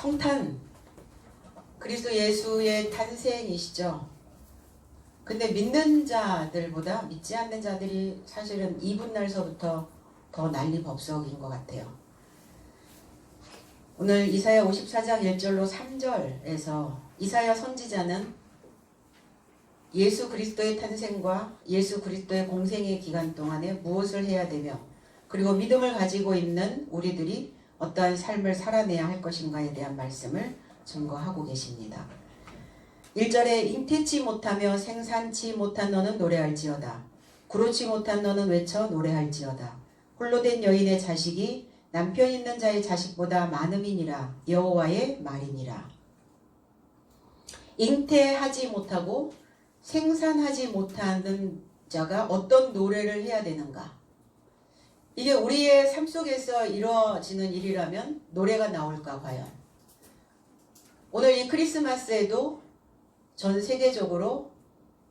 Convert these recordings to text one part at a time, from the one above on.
성탄, 그리스도 예수의 탄생이시죠. 근데 믿는 자들보다 믿지 않는 자들이 사실은 이분날서부터 더 난리법석인 것 같아요. 오늘 이사야 54장 1절로 3절에서 이사야 선지자는 예수 그리스도의 탄생과 예수 그리스도의 공생의 기간 동안에 무엇을 해야 되며, 그리고 믿음을 가지고 있는 우리들이 어떠한 삶을 살아내야 할 것인가에 대한 말씀을 증거하고 계십니다. 1절에 잉태치 못하며 생산치 못한 너는 노래할지어다. 구르치 못한 너는 외쳐 노래할지어다. 홀로 된 여인의 자식이 남편 있는 자의 자식보다 많음이니라. 여호와의 말이니라. 잉태하지 못하고 생산하지 못하는 자가 어떤 노래를 해야 되는가? 이게 우리의 삶 속에서 이루어지는 일이라면 노래가 나올까 과연? 오늘 이 크리스마스에도 전 세계적으로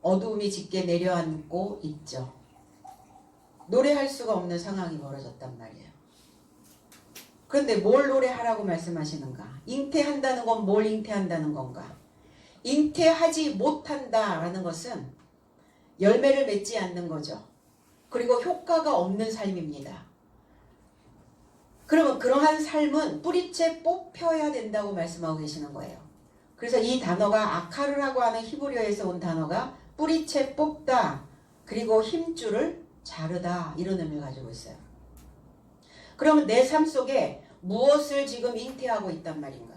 어두움이 짙게 내려앉고 있죠. 노래할 수가 없는 상황이 벌어졌단 말이에요. 그런데 뭘 노래하라고 말씀하시는가? 잉태한다는 건 뭘 잉태한다는 건가? 잉태하지 못한다라는 것은 열매를 맺지 않는 거죠. 그리고 효과가 없는 삶입니다. 그러면 그러한 삶은 뿌리째 뽑혀야 된다고 말씀하고 계시는 거예요. 그래서 이 단어가 아카르라고 하는 히브리어에서 온 단어가 뿌리째 뽑다, 그리고 힘줄을 자르다, 이런 의미를 가지고 있어요. 그러면 내 삶 속에 무엇을 지금 잉태하고 있단 말인가?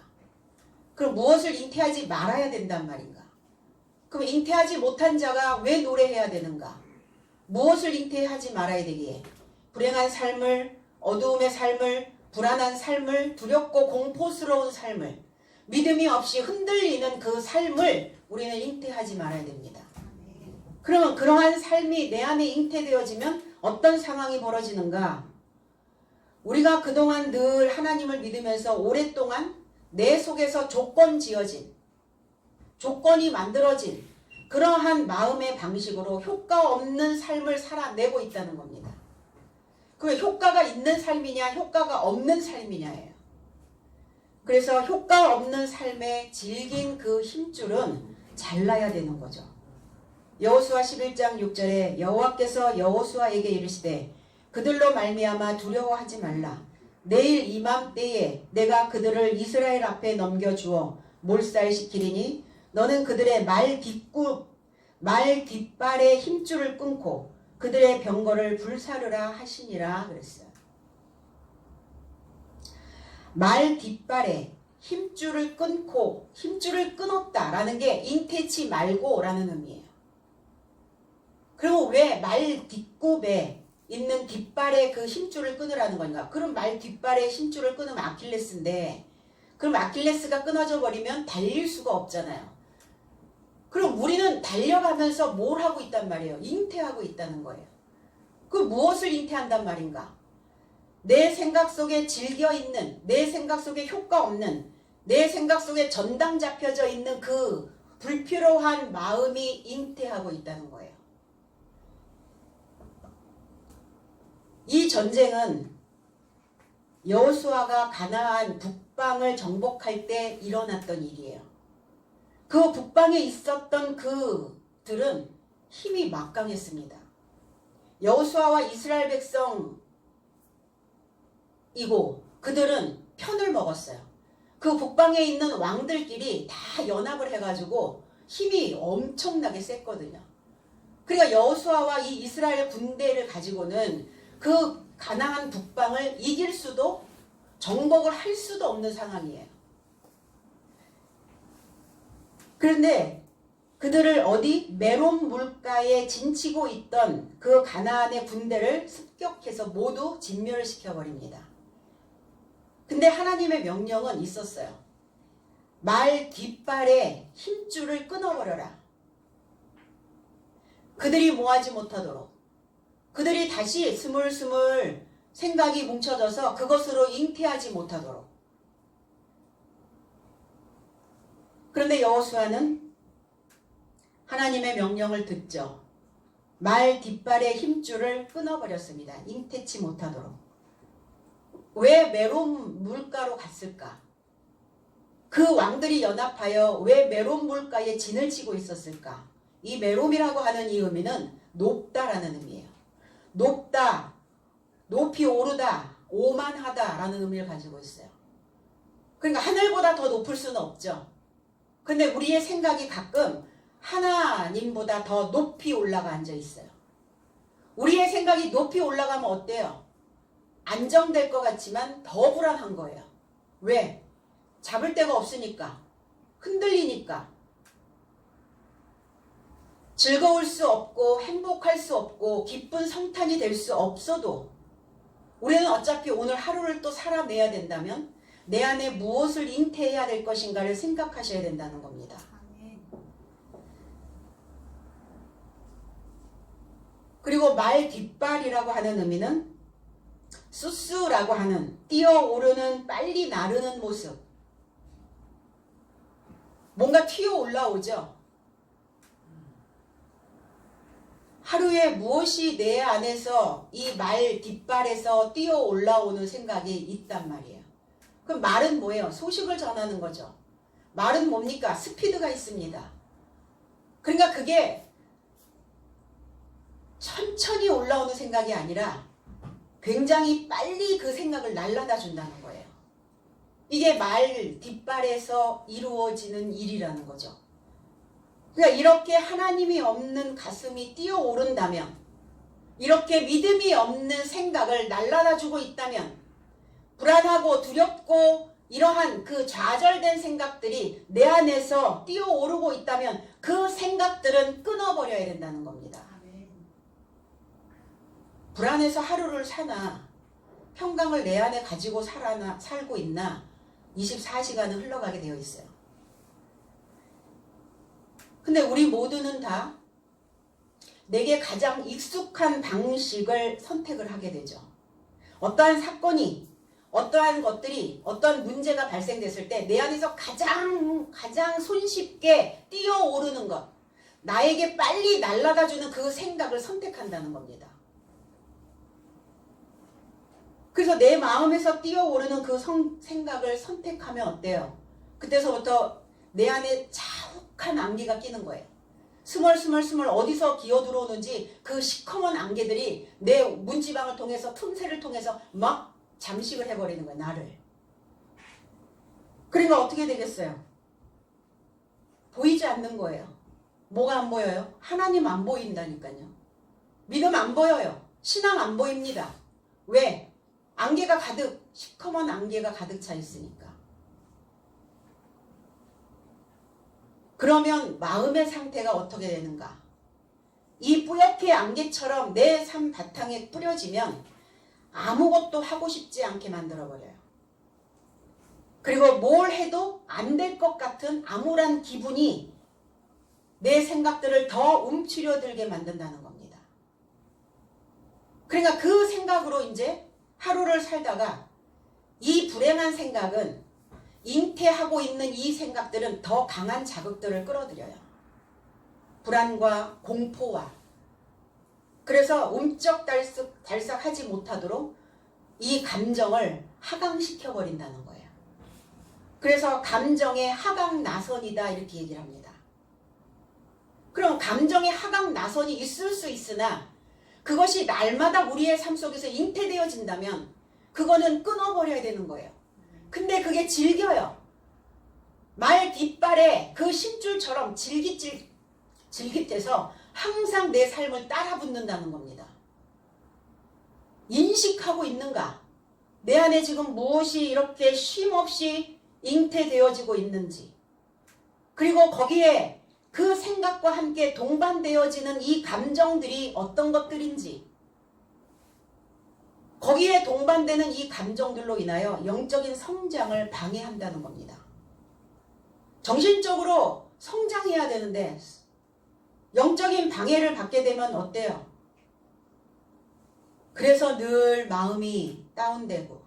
그럼 무엇을 잉태하지 말아야 된단 말인가? 그럼 잉태하지 못한 자가 왜 노래해야 되는가? 무엇을 잉태하지 말아야 되기에? 불행한 삶을, 어두움의 삶을, 불안한 삶을, 두렵고 공포스러운 삶을, 믿음이 없이 흔들리는 그 삶을 우리는 잉태하지 말아야 됩니다. 그러면 그러한 삶이 내 안에 잉태되어지면 어떤 상황이 벌어지는가? 우리가 그동안 늘 하나님을 믿으면서 오랫동안 내 속에서 조건이 만들어진 그러한 마음의 방식으로 효과 없는 삶을 살아내고 있다는 겁니다. 그럼 효과가 있는 삶이냐 효과가 없는 삶이냐예요. 그래서 효과 없는 삶에 질긴 그 힘줄은 잘라야 되는 거죠. 여호수아 11장 6절에 여호와께서 여호수아에게 이르시되 그들로 말미암아 두려워하지 말라. 내일 이맘때에 내가 그들을 이스라엘 앞에 넘겨주어 몰살시키리니 너는 그들의 말 뒷발의 힘줄을 끊고 그들의 병거를 불사르라 하시니라 그랬어요. 말 뒷발에 힘줄을 끊고, 힘줄을 끊었다라는 게 잉태치 말고라는 의미예요. 그리고 왜 말 뒷굽에 있는 뒷발에 그 힘줄을 끊으라는 건가? 그럼 말 뒷발에 힘줄을 끊으면 아킬레스인데, 그럼 아킬레스가 끊어져 버리면 달릴 수가 없잖아요. 그럼 우리는 달려가면서 뭘 하고 있단 말이에요? 잉태하고 있다는 거예요. 그 무엇을 잉태한단 말인가? 내 생각 속에 질겨있는, 내 생각 속에 효과 없는, 내 생각 속에 전당 잡혀져 있는 그 불필요한 마음이 잉태하고 있다는 거예요. 이 전쟁은 여호수아가 가나안 북방을 정복할 때 일어났던 일이에요. 그 북방에 있었던 그들은 힘이 막강했습니다. 여호수아와 이스라엘 백성이고 그들은 편을 먹었어요. 그 북방에 있는 왕들끼리 다 연합을 해가지고 힘이 엄청나게 셌거든요. 그러니까 여호수아와 이 이스라엘 군대를 가지고는 그 가나안 북방을 이길 수도 정복을 할 수도 없는 상황이에요. 그런데 그들을 어디 메론 물가에 진치고 있던 그 가나안의 군대를 습격해서 모두 진멸시켜버립니다. 근데 하나님의 명령은 있었어요. 말 뒷발에 힘줄을 끊어버려라. 그들이 뭐하지 못하도록, 그들이 다시 스물스물 생각이 뭉쳐져서 그것으로 잉태하지 못하도록. 그런데 여호수아는 하나님의 명령을 듣죠. 말 뒷발의 힘줄을 끊어버렸습니다. 잉태치 못하도록. 왜 메론 물가로 갔을까? 그 왕들이 연합하여 왜 메론 물가에 진을 치고 있었을까? 이 메롬이라고 하는 이 의미는 높다라는 의미예요. 높다, 높이 오르다, 오만하다라는 의미를 가지고 있어요. 그러니까 하늘보다 더 높을 수는 없죠. 근데 우리의 생각이 가끔 하나님보다 더 높이 올라가 앉아 있어요. 우리의 생각이 높이 올라가면 어때요? 안정될 것 같지만 더 불안한 거예요. 왜? 잡을 데가 없으니까. 흔들리니까. 즐거울 수 없고 행복할 수 없고 기쁜 성탄이 될 수 없어도 우리는 어차피 오늘 하루를 또 살아내야 된다면 내 안에 무엇을 잉태해야 될 것인가를 생각하셔야 된다는 겁니다. 그리고 말 뒷발이라고 하는 의미는 수수라고 하는 뛰어오르는 빨리 나르는 모습. 뭔가 튀어 올라오죠. 하루에 무엇이 내 안에서 이 말 뒷발에서 뛰어 올라오는 생각이 있단 말이에요. 그럼 말은 뭐예요? 소식을 전하는 거죠. 말은 뭡니까? 스피드가 있습니다. 그러니까 그게 천천히 올라오는 생각이 아니라 굉장히 빨리 그 생각을 날라다 준다는 거예요. 이게 말 뒷발에서 이루어지는 일이라는 거죠. 그러니까 이렇게 하나님이 없는 가슴이 뛰어오른다면, 이렇게 믿음이 없는 생각을 날라다 주고 있다면, 불안하고 두렵고 이러한 그 좌절된 생각들이 내 안에서 뛰어오르고 있다면 그 생각들은 끊어버려야 된다는 겁니다. 불안해서 하루를 사나 평강을 내 안에 가지고 살고 있나 24시간은 흘러가게 되어 있어요. 근데 우리 모두는 다 내게 가장 익숙한 방식을 선택을 하게 되죠. 어떠한 사건이, 어떠한 것들이, 어떠한 문제가 발생됐을 때 내 안에서 가장 손쉽게 뛰어오르는 것, 나에게 빨리 날아다주는 그 생각을 선택한다는 겁니다. 그래서 내 마음에서 뛰어오르는 그 생각을 선택하면 어때요? 그때서부터 내 안에 자욱한 안개가 끼는 거예요. 스멀스멀 어디서 기어 들어오는지 그 시커먼 안개들이 내 문지방을 통해서 틈새를 통해서 막 잠식을 해버리는 거예요. 나를. 그러니까 어떻게 되겠어요? 보이지 않는 거예요. 뭐가 안 보여요? 하나님 안 보인다니까요. 믿음 안 보여요. 신앙 안 보입니다. 왜? 안개가 가득, 시커먼 안개가 가득 차 있으니까. 그러면 마음의 상태가 어떻게 되는가? 이 뿌옇게 안개처럼 내 삶 바탕에 뿌려지면 아무것도 하고 싶지 않게 만들어버려요. 그리고 뭘 해도 안 될 것 같은 암울한 기분이 내 생각들을 더 움츠려들게 만든다는 겁니다. 그러니까 그 생각으로 이제 하루를 살다가 이 불행한 생각은 잉태하고 있는 이 생각들은 더 강한 자극들을 끌어들여요. 불안과 공포와. 그래서 움쩍달싹하지 못하도록 이 감정을 하강시켜버린다는 거예요. 그래서 감정의 하강나선이다 이렇게 얘기를 합니다. 그럼 감정의 하강나선이 있을 수 있으나 그것이 날마다 우리의 삶 속에서 잉태되어진다면 그거는 끊어버려야 되는 거예요. 근데 그게 질겨요. 말 뒷발에 그 심줄처럼 질깃해서 항상 내 삶을 따라 붙는다는 겁니다. 인식하고 있는가? 내 안에 지금 무엇이 이렇게 쉼없이 잉태되어지고 있는지, 그리고 거기에 그 생각과 함께 동반되어지는 이 감정들이 어떤 것들인지, 거기에 동반되는 이 감정들로 인하여 영적인 성장을 방해한다는 겁니다. 정신적으로 성장해야 되는데 영적인 방해를 받게 되면 어때요? 그래서 늘 마음이 다운되고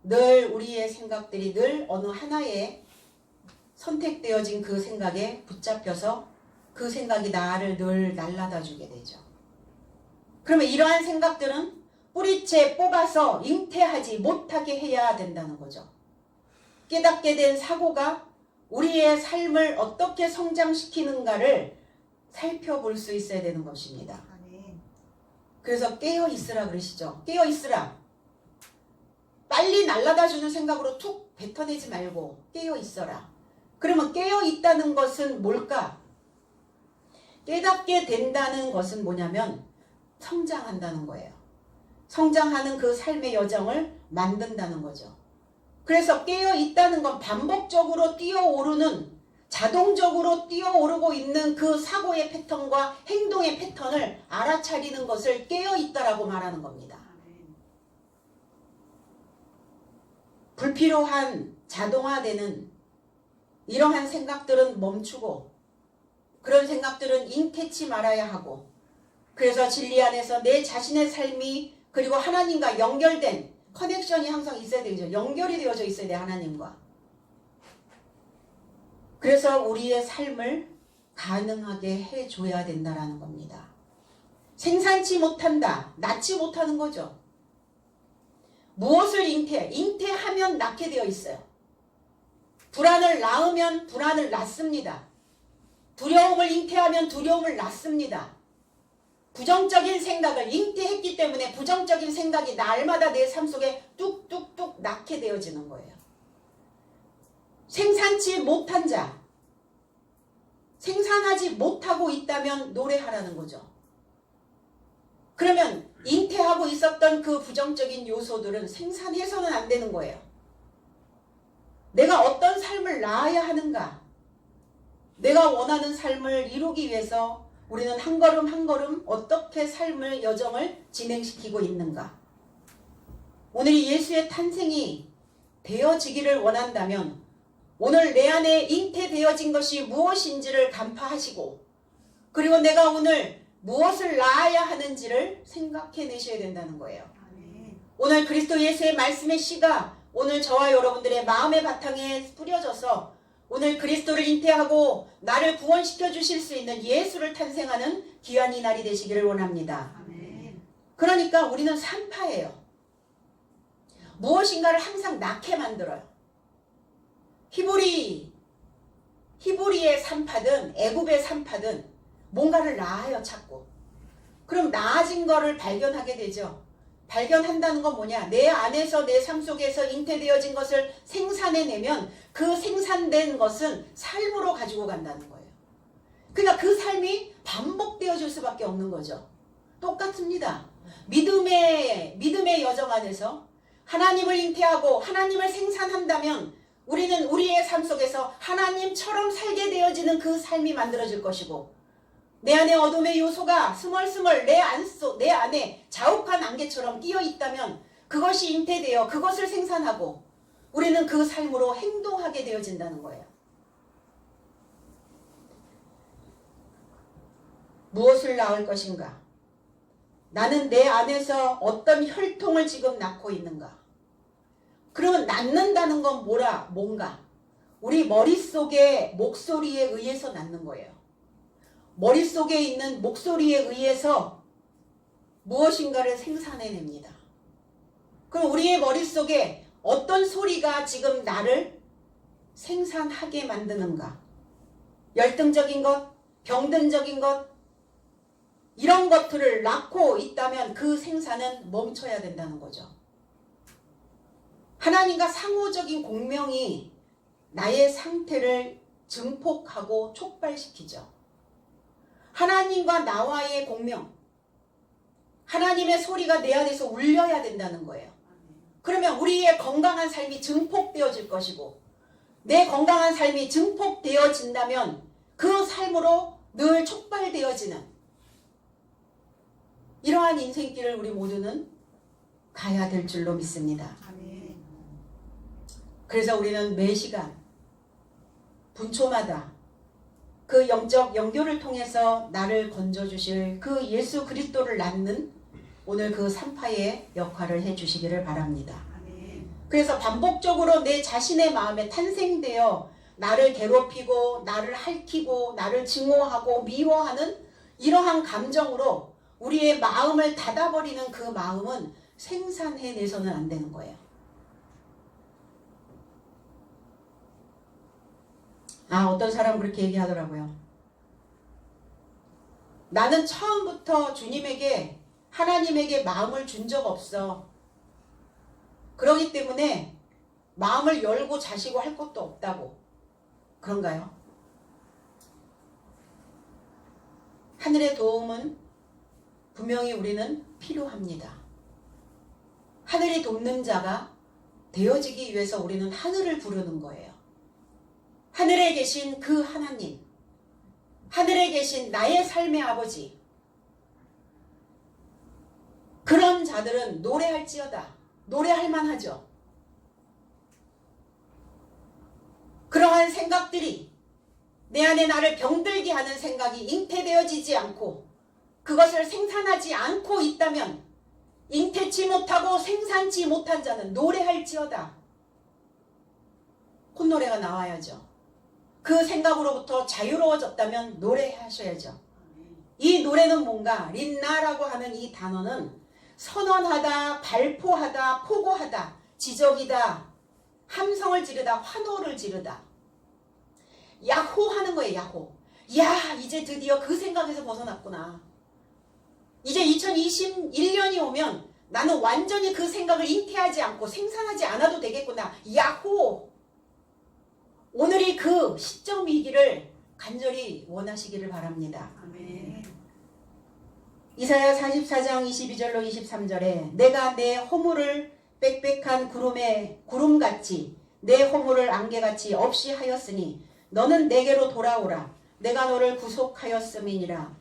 늘 우리의 생각들이 늘 어느 하나의 선택되어진 그 생각에 붙잡혀서 그 생각이 나를 늘 날라다 주게 되죠. 그러면 이러한 생각들은 뿌리채 뽑아서 잉태하지 못하게 해야 된다는 거죠. 깨닫게 된 사고가 우리의 삶을 어떻게 성장시키는가를 살펴볼 수 있어야 되는 것입니다. 그래서 깨어 있으라 그러시죠. 깨어 있으라. 빨리 날아다 주는 생각으로 툭 뱉어내지 말고 깨어 있어라. 그러면 깨어 있다는 것은 뭘까? 깨닫게 된다는 것은 뭐냐면 성장한다는 거예요. 성장하는 그 삶의 여정을 만든다는 거죠. 그래서 깨어 있다는 건 반복적으로 뛰어오르는, 자동적으로 뛰어오르고 있는 그 사고의 패턴과 행동의 패턴을 알아차리는 것을 깨어 있다라고 말하는 겁니다. 불필요한 자동화되는 이러한 생각들은 멈추고, 그런 생각들은 잉태치 말아야 하고, 그래서 진리 안에서 내 자신의 삶이 그리고 하나님과 연결된 커넥션이 항상 있어야 되죠. 연결이 되어져 있어야 돼, 하나님과. 그래서 우리의 삶을 가능하게 해줘야 된다라는 겁니다. 생산치 못한다, 낳지 못하는 거죠. 무엇을 잉태하면 낳게 되어 있어요. 불안을 낳으면 불안을 낳습니다. 두려움을 잉태하면 두려움을 낳습니다. 부정적인 생각을 잉태했기 때문에 부정적인 생각이 날마다 내 삶 속에 뚝뚝뚝 낳게 되어지는 거예요. 생산치 못한 자, 생산하지 못하고 있다면 노래하라는 거죠. 그러면 잉태하고 있었던 그 부정적인 요소들은 생산해서는 안 되는 거예요. 내가 어떤 삶을 낳아야 하는가? 내가 원하는 삶을 이루기 위해서 우리는 한 걸음 한 걸음 어떻게 삶의 여정을 진행시키고 있는가? 오늘이 예수의 탄생이 되어지기를 원한다면 오늘 내 안에 잉태되어진 것이 무엇인지를 간파하시고, 그리고 내가 오늘 무엇을 낳아야 하는지를 생각해내셔야 된다는 거예요. 오늘 그리스도 예수의 말씀의 씨가 오늘 저와 여러분들의 마음의 바탕에 뿌려져서 오늘 그리스도를 잉태하고 나를 구원시켜 주실 수 있는 예수를 탄생하는 귀한 이 날이 되시기를 원합니다. 그러니까 우리는 산파예요. 무엇인가를 항상 낳게 만들어요. 히브리의 산파든 애굽의 산파든 뭔가를 낳아요, 자꾸. 그럼 낳아진 거를 발견하게 되죠. 발견한다는 건 뭐냐? 내 안에서 내 삶 속에서 잉태되어진 것을 생산해내면 그 생산된 것은 삶으로 가지고 간다는 거예요. 그러니까 그 삶이 반복되어질 수밖에 없는 거죠. 똑같습니다. 믿음의 여정 안에서 하나님을 잉태하고 하나님을 생산한다면 우리는 우리의 삶 속에서 하나님처럼 살게 되어지는 그 삶이 만들어질 것이고, 내 안에 어둠의 요소가 스멀스멀 내 안에 자욱한 안개처럼 끼어 있다면 그것이 잉태되어 그것을 생산하고 우리는 그 삶으로 행동하게 되어진다는 거예요. 무엇을 낳을 것인가? 나는 내 안에서 어떤 혈통을 지금 낳고 있는가? 그러면 낳는다는 건 뭔가? 우리 머릿속의 목소리에 의해서 낳는 거예요. 머릿속에 있는 목소리에 의해서 무엇인가를 생산해냅니다. 그럼 우리의 머릿속에 어떤 소리가 지금 나를 생산하게 만드는가? 열등적인 것, 병든적인 것, 이런 것들을 낳고 있다면 그 생산은 멈춰야 된다는 거죠. 하나님과 상호적인 공명이 나의 상태를 증폭하고 촉발시키죠. 하나님과 나와의 공명, 하나님의 소리가 내 안에서 울려야 된다는 거예요. 그러면 우리의 건강한 삶이 증폭되어질 것이고, 내 건강한 삶이 증폭되어진다면 그 삶으로 늘 촉발되어지는 이러한 인생길을 우리 모두는 가야 될 줄로 믿습니다. 그래서 우리는 매 시간 분초마다 그 영적 연교를 통해서 나를 건져주실 그 예수 그리스도를 낳는 오늘 그 산파의 역할을 해주시기를 바랍니다. 그래서 반복적으로 내 자신의 마음에 탄생되어 나를 괴롭히고 나를 핥히고 나를 증오하고 미워하는 이러한 감정으로 우리의 마음을 닫아버리는 그 마음은 생산해내서는 안 되는 거예요. 어떤 사람 그렇게 얘기하더라고요. 나는 처음부터 주님에게, 하나님에게 마음을 준 적 없어. 그러기 때문에 마음을 열고 자시고 할 것도 없다고. 그런가요? 하늘의 도움은 분명히 우리는 필요합니다. 하늘이 돕는 자가 되어지기 위해서 우리는 하늘을 부르는 거예요. 하늘에 계신 그 하나님, 하늘에 계신 나의 삶의 아버지, 그런 자들은 노래할지어다. 노래할 만하죠. 그러한 생각들이 내 안에 나를 병들게 하는 생각이 잉태되어지지 않고 그것을 생산하지 않고 있다면, 잉태치 못하고 생산치 못한 자는 노래할지어다. 콧노래가 나와야죠. 그 생각으로부터 자유로워졌다면 노래하셔야죠. 이 노래는 뭔가, 린나라고 하는 이 단어는 선언하다, 발포하다, 포고하다, 지적이다, 함성을 지르다, 환호를 지르다, 야호 하는 거예요. 야호. 야, 이제 드디어 그 생각에서 벗어났구나. 이제 2021년이 오면 나는 완전히 그 생각을 잉태하지 않고 생산하지 않아도 되겠구나. 야호. 오늘이 그 시점이기를 간절히 원하시기를 바랍니다. 아멘. 이사야 44장 22절로 23절에 내가 내 허물을 빽빽한 구름같이 내 허물을 안개같이 없이 하였으니 너는 내게로 돌아오라. 내가 너를 구속하였음이니라.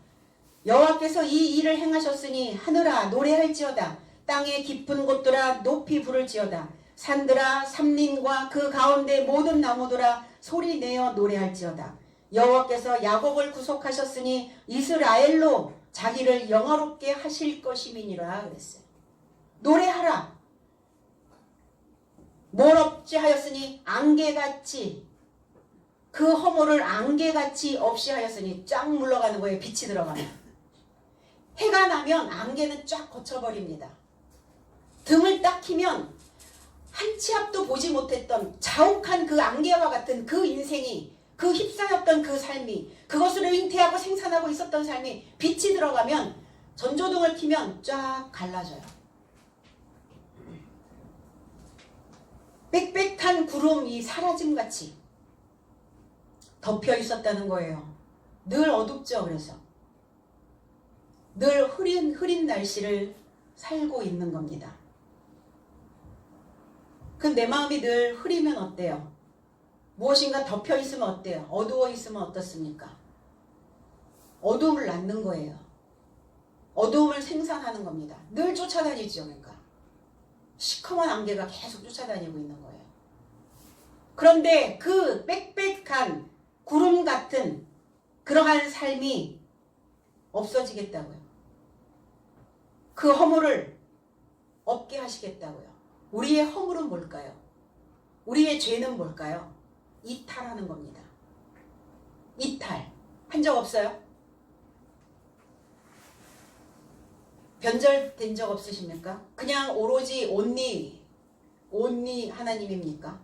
여호와께서 이 일을 행하셨으니 하늘아 노래할지어다. 땅의 깊은 곳들아 높이 부를지어다. 산들아 삼림과 그 가운데 모든 나무들아 소리내어 노래할지어다. 여호와께서 야곱을 구속하셨으니 이스라엘로 자기를 영화롭게 하실 것임이니라 그랬어요. 노래하라. 뭘 없지 하였으니 안개같이, 그 허물을 안개같이 없이 하였으니 쫙 물러가는 거예요. 빛이 들어가면. 해가 나면 안개는 쫙 거쳐버립니다. 등을 딱 키면 한 치 앞도 보지 못했던 자욱한 그 안개와 같은 그 인생이, 그 휩싸였던 그 삶이, 그것으로 잉태하고 생산하고 있었던 삶이 빛이 들어가면, 전조등을 키면 쫙 갈라져요. 빽빽한 구름이 사라짐같이 덮여 있었다는 거예요. 늘 어둡죠. 그래서 늘 흐린 날씨를 살고 있는 겁니다. 그 내 마음이 늘 흐리면 어때요? 무엇인가 덮여 있으면 어때요? 어두워 있으면 어떻습니까? 어두움을 낳는 거예요. 어두움을 생산하는 겁니다. 늘 쫓아다니죠. 그러니까 시커먼 안개가 계속 쫓아다니고 있는 거예요. 그런데 그 빽빽한 구름 같은 그러한 삶이 없어지겠다고요. 그 허물을 없게 하시겠다고요. 우리의 허물은 뭘까요? 우리의 죄는 뭘까요? 이탈하는 겁니다. 이탈. 한 적 없어요? 변절된 적 없으십니까? 그냥 오로지 온리 하나님입니까?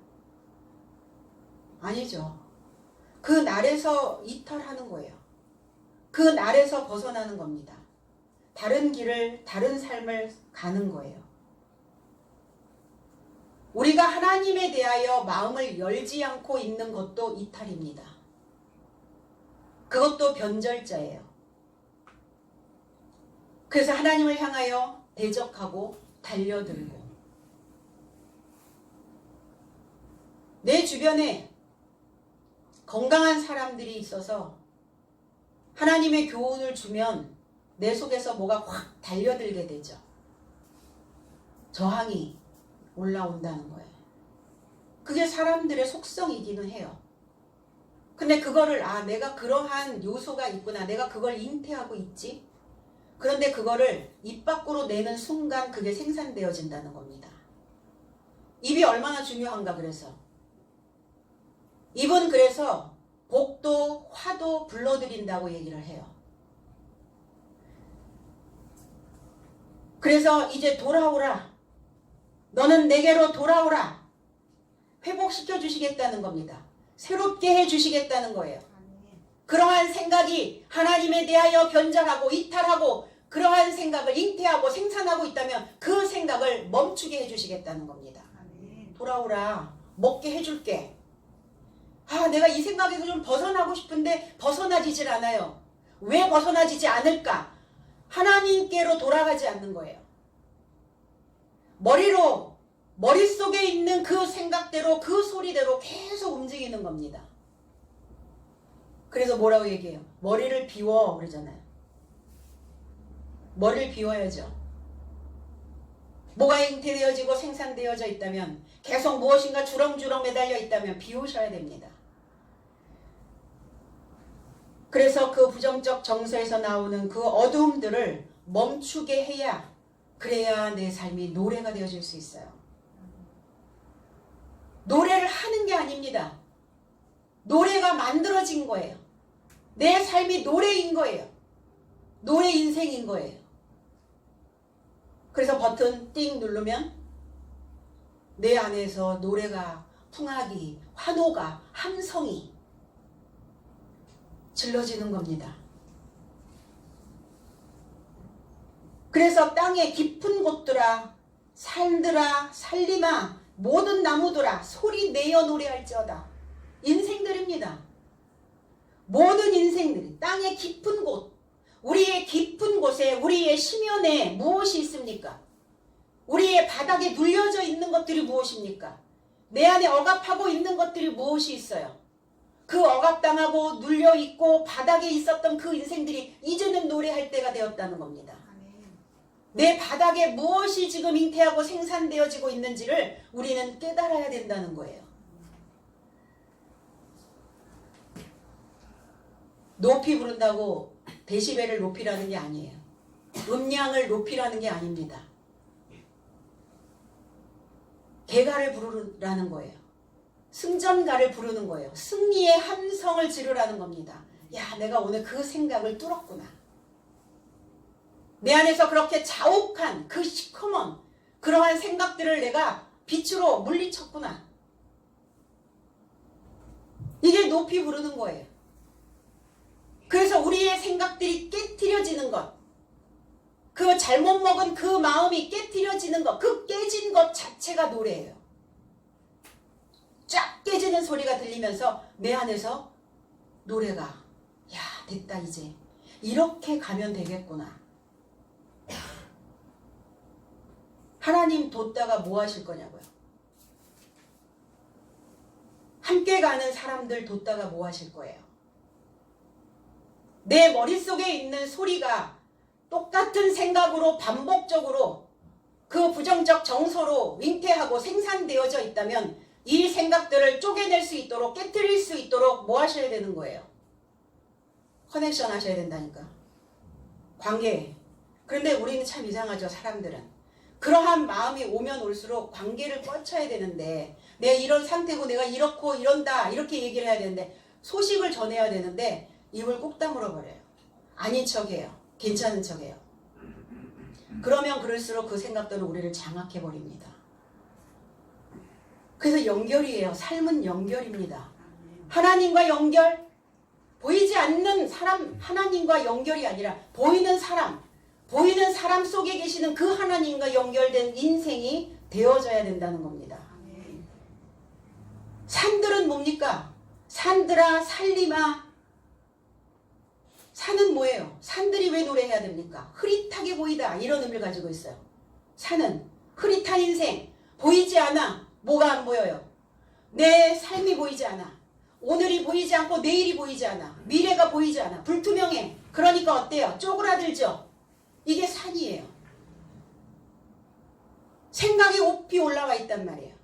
아니죠. 그 날에서 이탈하는 거예요. 그 날에서 벗어나는 겁니다. 다른 길을, 다른 삶을 가는 거예요. 우리가 하나님에 대하여 마음을 열지 않고 있는 것도 이탈입니다. 그것도 변절자예요. 그래서 하나님을 향하여 대적하고 달려들고, 내 주변에 건강한 사람들이 있어서 하나님의 교훈을 주면 내 속에서 뭐가 확 달려들게 되죠. 저항이 올라온다는 거예요. 그게 사람들의 속성이기는 해요. 근데 그거를 내가 그러한 요소가 있구나, 내가 그걸 잉태하고 있지, 그런데 그거를 입 밖으로 내는 순간 그게 생산되어진다는 겁니다. 입이 얼마나 중요한가. 그래서 입은 그래서 복도 화도 불러들인다고 얘기를 해요. 그래서 이제 돌아오라, 너는 내게로 돌아오라, 회복시켜 주시겠다는 겁니다. 새롭게 해주시겠다는 거예요. 그러한 생각이 하나님에 대하여 변절하고 이탈하고 그러한 생각을 잉태하고 생산하고 있다면 그 생각을 멈추게 해주시겠다는 겁니다. 돌아오라. 먹게 해줄게. 내가 이 생각에서 좀 벗어나고 싶은데 벗어나지질 않아요. 왜 벗어나지지 않을까? 하나님께로 돌아가지 않는 거예요. 머릿속에 있는 그 생각대로 그 소리대로 계속 움직이는 겁니다. 그래서 뭐라고 얘기해요? 머리를 비워 그러잖아요. 머리를 비워야죠. 뭐가 잉태되어지고 생산되어져 있다면 계속 무엇인가 주렁주렁 매달려 있다면 비우셔야 됩니다. 그래서 그 부정적 정서에서 나오는 그 어두움들을 멈추게 해야 그래야 내 삶이 노래가 되어질 수 있어요. 노래를 하는 게 아닙니다. 노래가 만들어진 거예요. 내 삶이 노래인 거예요. 노래 인생인 거예요. 그래서 버튼 띵 누르면 내 안에서 노래가 풍악이, 환호가, 함성이 질러지는 겁니다. 그래서 땅의 깊은 곳들아, 산들아, 산림아, 모든 나무들아 소리 내어 노래할지어다. 인생들입니다. 모든 인생들이 땅의 깊은 곳, 우리의 깊은 곳에 우리의 심연에 무엇이 있습니까? 우리의 바닥에 눌려져 있는 것들이 무엇입니까? 내 안에 억압하고 있는 것들이 무엇이 있어요? 그 억압당하고 눌려있고 바닥에 있었던 그 인생들이 이제는 노래할 때가 되었다는 겁니다. 내 바닥에 무엇이 지금 잉태하고 생산되어지고 있는지를 우리는 깨달아야 된다는 거예요. 높이 부른다고 데시벨을 높이라는 게 아니에요. 음량을 높이라는 게 아닙니다. 개가를 부르라는 거예요. 승전가를 부르는 거예요. 승리의 함성을 지르라는 겁니다. 야, 내가 오늘 그 생각을 뚫었구나. 내 안에서 그렇게 자욱한 그 시커먼 그러한 생각들을 내가 빛으로 물리쳤구나. 이게 높이 부르는 거예요. 그래서 우리의 생각들이 깨트려지는 것, 그 잘못 먹은 그 마음이 깨트려지는 것, 그 깨진 것 자체가 노래예요. 쫙 깨지는 소리가 들리면서 내 안에서 노래가 야, 됐다 이제. 이렇게 가면 되겠구나. 하나님 뒀다가 뭐 하실 거냐고요. 함께 가는 사람들 뒀다가 뭐 하실 거예요. 내 머릿속에 있는 소리가 똑같은 생각으로 반복적으로 그 부정적 정서로 잉태하고 생산되어져 있다면 이 생각들을 쪼개낼 수 있도록 깨트릴 수 있도록 뭐 하셔야 되는 거예요. 커넥션 하셔야 된다니까. 관계. 그런데 우리는 참 이상하죠. 사람들은. 그러한 마음이 오면 올수록 관계를 뻗쳐야 되는데 내가 이런 상태고 내가 이렇고 이런다 이렇게 얘기를 해야 되는데 소식을 전해야 되는데 입을 꾹 다물어 버려요. 아닌 척해요. 괜찮은 척해요. 그러면 그럴수록 그 생각들은 우리를 장악해 버립니다. 그래서 연결이에요. 삶은 연결입니다. 하나님과 연결, 보이지 않는 사람 하나님과 연결이 아니라 보이는 사람 속에 계시는 그 하나님과 연결된 인생이 되어져야 된다는 겁니다. 산들은 뭡니까? 산들아 산림아. 산은 뭐예요? 산들이 왜 노래해야 됩니까? 흐릿하게 보이다 이런 의미를 가지고 있어요. 산은 흐릿한 인생, 보이지 않아. 뭐가 안 보여요? 내 삶이 보이지 않아. 오늘이 보이지 않고 내일이 보이지 않아. 미래가 보이지 않아. 불투명해. 그러니까 어때요? 쪼그라들죠? 이게 산이에요. 생각이 높이 올라와 있단 말이에요.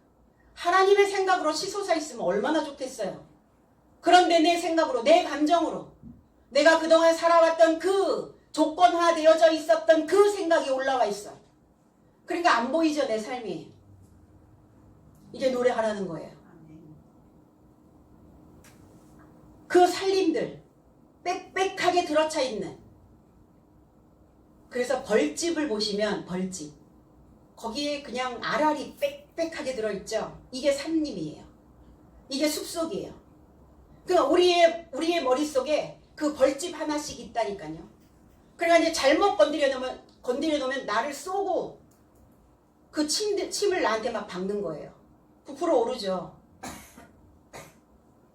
하나님의 생각으로 치솟아 있으면 얼마나 좋겠어요. 그런데 내 생각으로, 내 감정으로 내가 그동안 살아왔던 그 조건화되어져 있었던 그 생각이 올라와 있어. 그러니까 안 보이죠, 내 삶이. 이제 노래하라는 거예요. 그 살림들 빽빽하게 들어차 있는, 그래서 벌집을 보시면 벌집 거기에 그냥 알알이 빽빽하게 들어있죠. 이게 산림이에요. 이게 숲속이에요. 그러니까 우리의 머릿속에 그 벌집 하나씩 있다니까요. 그러니까 이제 잘못 건드려 놓으면 나를 쏘고 그 침을 나한테 막 박는 거예요. 부풀어 오르죠.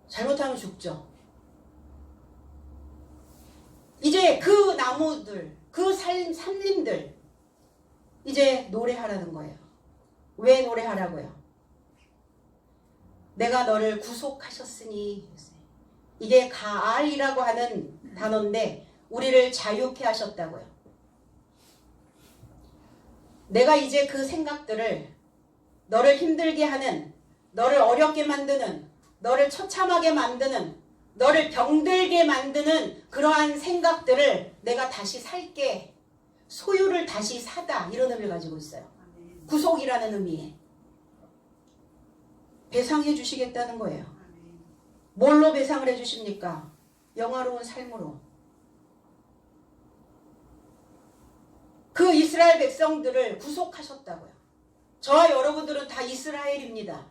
잘못하면 죽죠. 이제 그 나무들, 그 산림들 이제 노래하라는 거예요. 왜 노래하라고요? 내가 너를 구속하셨으니. 이게 가알이라고 하는 단어인데 우리를 자유케 하셨다고요. 내가 이제 그 생각들을 너를 힘들게 하는, 너를 어렵게 만드는, 너를 처참하게 만드는, 너를 병들게 만드는 그러한 생각들을 내가 다시 살게, 소유를 다시 사다, 이런 의미를 가지고 있어요. 구속이라는 의미에 배상해 주시겠다는 거예요. 뭘로 배상을 해 주십니까? 영화로운 삶으로. 그 이스라엘 백성들을 구속하셨다고요. 저와 여러분들은 다 이스라엘입니다.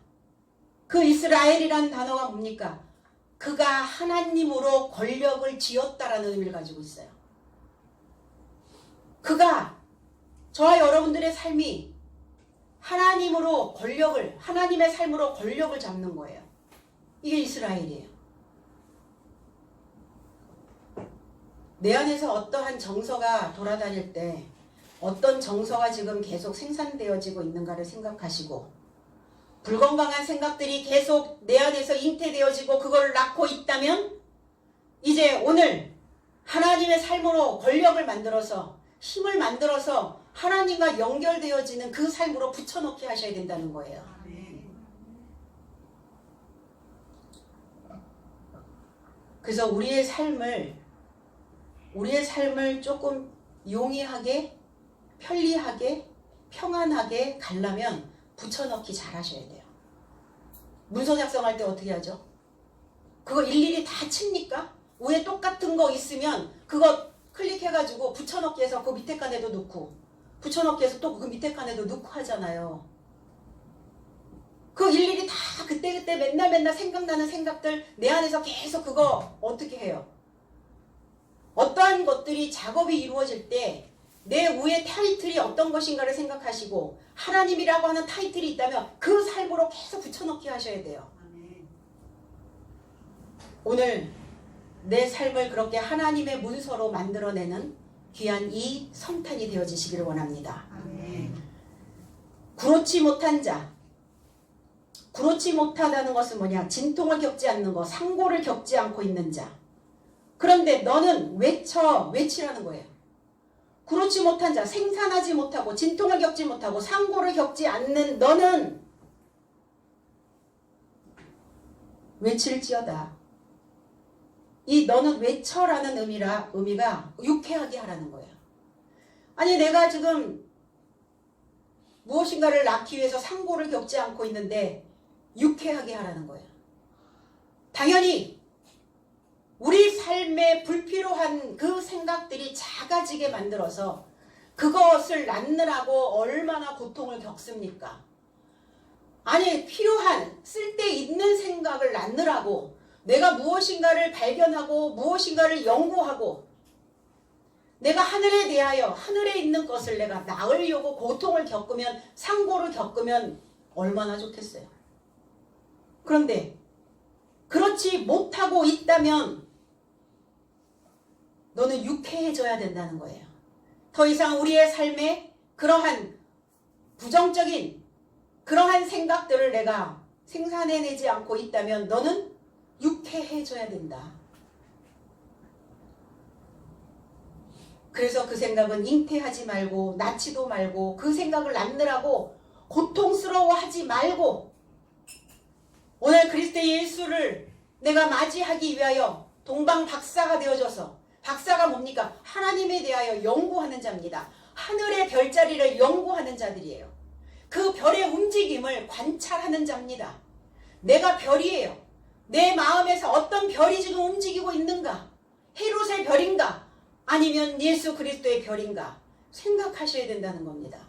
그 이스라엘이라는 단어가 뭡니까? 그가 하나님으로 권력을 쥐었다라는 의미를 가지고 있어요. 그가, 저와 여러분들의 삶이 하나님으로 권력을, 하나님의 삶으로 권력을 잡는 거예요. 이게 이스라엘이에요. 내 안에서 어떠한 정서가 돌아다닐 때 어떤 정서가 지금 계속 생산되어지고 있는가를 생각하시고, 불건강한 생각들이 계속 내 안에서 잉태되어지고 그걸 낳고 있다면 이제 오늘 하나님의 삶으로 권력을 만들어서, 힘을 만들어서 하나님과 연결되어지는 그 삶으로 붙여넣게 하셔야 된다는 거예요. 그래서 우리의 삶을 조금 용이하게, 편리하게, 평안하게 가려면 붙여넣기 잘 하셔야 돼요. 문서 작성할 때 어떻게 하죠? 그거 일일이 다 칩니까? 위에 똑같은 거 있으면 그거 클릭해가지고 붙여넣기 해서 그 밑에 칸에도 넣고, 붙여넣기 해서 또 그 밑에 칸에도 넣고 하잖아요. 그 일일이 다 그때그때 맨날 생각나는 생각들 내 안에서 계속 그거 어떻게 해요? 어떠한 것들이 작업이 이루어질 때 내 위에 타이틀이 어떤 것인가를 생각하시고 하나님이라고 하는 타이틀이 있다면 그 삶으로 계속 붙여넣기 하셔야 돼요. 오늘 내 삶을 그렇게 하나님의 문서로 만들어내는 귀한 이 성탄이 되어지시기를 원합니다. 그렇지 못한 자, 그렇지 못하다는 것은 뭐냐? 진통을 겪지 않는 것, 상고를 겪지 않고 있는 자. 그런데 너는 외치라는 거예요. 그렇지 못한 자, 생산하지 못하고 진통을 겪지 못하고 상고를 겪지 않는 너는 외칠지어다. 이 너는 외쳐라는 의미가 유쾌하게 하라는 거예요. 아니 내가 지금 무엇인가를 낳기 위해서 상고를 겪지 않고 있는데 유쾌하게 하라는 거예요. 당연히 우리 삶에 불필요한 그 생각들이 작아지게 만들어서 그것을 낳느라고 얼마나 고통을 겪습니까? 아니 필요한 쓸데있는 생각을 낳느라고 내가 무엇인가를 발견하고 무엇인가를 연구하고 내가 하늘에 대하여 하늘에 있는 것을 내가 낳으려고 고통을 겪으면, 상고를 겪으면 얼마나 좋겠어요. 그런데 그렇지 못하고 있다면 너는 유쾌해져야 된다는 거예요. 더 이상 우리의 삶에 그러한 부정적인 그러한 생각들을 내가 생산해내지 않고 있다면 너는 유쾌해져야 된다. 그래서 그 생각은 잉태하지 말고 낳지도 말고 그 생각을 낳느라고 고통스러워하지 말고 오늘 그리스도 예수를 내가 맞이하기 위하여 동방박사가 되어져서, 박사가 뭡니까? 하나님에 대하여 연구하는 자입니다. 하늘의 별자리를 연구하는 자들이에요. 그 별의 움직임을 관찰하는 자입니다. 내가 별이에요. 내 마음에서 어떤 별이 지금 움직이고 있는가? 헤롯의 별인가? 아니면 예수 그리스도의 별인가? 생각하셔야 된다는 겁니다.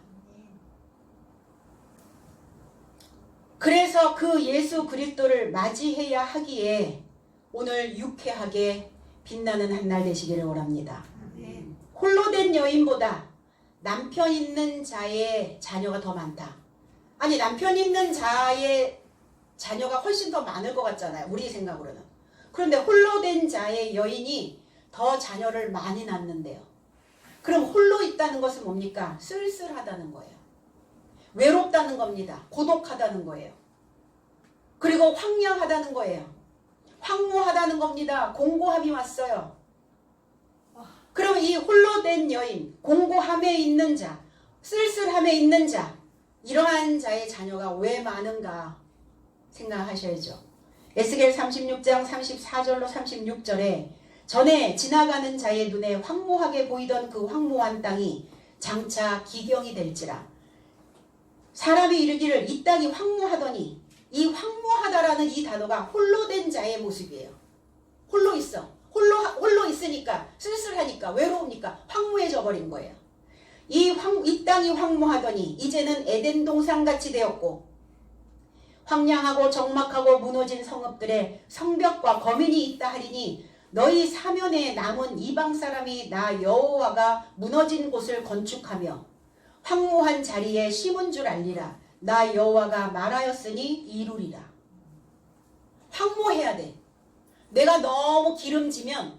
그래서 그 예수 그리스도를 맞이해야 하기에 오늘 유쾌하게 빛나는 한날 되시기를 원합니다. 네. 홀로 된 여인보다 남편 있는 자의 자녀가 더 많다. 아니, 남편 있는 자의 자녀가 훨씬 더 많을 것 같잖아요. 우리 생각으로는. 그런데 홀로 된 자의 여인이 더 자녀를 많이 낳는데요. 그럼 홀로 있다는 것은 뭡니까? 쓸쓸하다는 거예요. 외롭다는 겁니다. 고독하다는 거예요. 그리고 황량하다는 거예요. 황무하다는 겁니다. 공고함이 왔어요. 그럼 이 홀로 된 여인, 공고함에 있는 자, 쓸쓸함에 있는 자, 이러한 자의 자녀가 왜 많은가 생각하셔야죠. 에스겔 36장 34절로 36절에 전에 지나가는 자의 눈에 황무하게 보이던 그 황무한 땅이 장차 기경이 될지라. 사람이 이르기를 이 땅이 황무하더니, 이 황무하다라는 이 단어가 홀로 된 자의 모습이에요. 홀로 있어. 홀로 있으니까, 쓸쓸하니까, 외로우니까 황무해져 버린 거예요. 이 땅이 황무하더니 이제는 에덴 동산같이 되었고, 황량하고 적막하고 무너진 성읍들의 성벽과 거민이 있다 하리니 너희 사면에 남은 이방 사람이 나 여호와가 무너진 곳을 건축하며 황무한 자리에 심은 줄 알리라. 나 여호와가 말하였으니 이루리라. 황무해야 돼. 내가 너무 기름지면,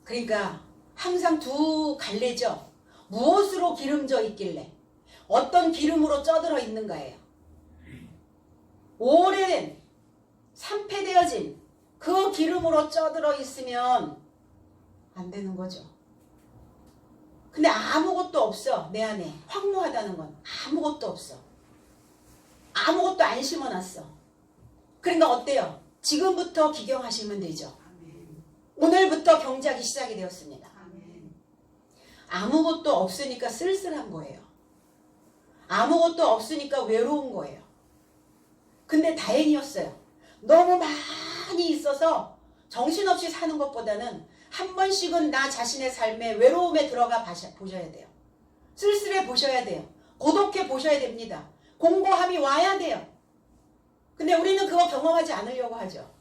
그러니까 항상 두 갈래죠. 무엇으로 기름져 있길래, 어떤 기름으로 쪄들어 있는가예요. 오래된 산패되어진 그 기름으로 쪄들어 있으면 안 되는 거죠. 근데 아무것도 없어. 내 안에 황무하다는 건 아무것도 없어. 아무것도 안 심어놨어. 그러니까 어때요? 지금부터 기경하시면 되죠. 오늘부터 경작이 시작이 되었습니다. 아무것도 없으니까 쓸쓸한 거예요. 아무것도 없으니까 외로운 거예요. 근데 다행이었어요. 너무 많이 있어서 정신없이 사는 것보다는 한 번씩은 나 자신의 삶에 외로움에 들어가 보셔야 돼요. 쓸쓸해 보셔야 돼요. 고독해 보셔야 됩니다. 공고함이 와야 돼요. 근데 우리는 그거 경험하지 않으려고 하죠.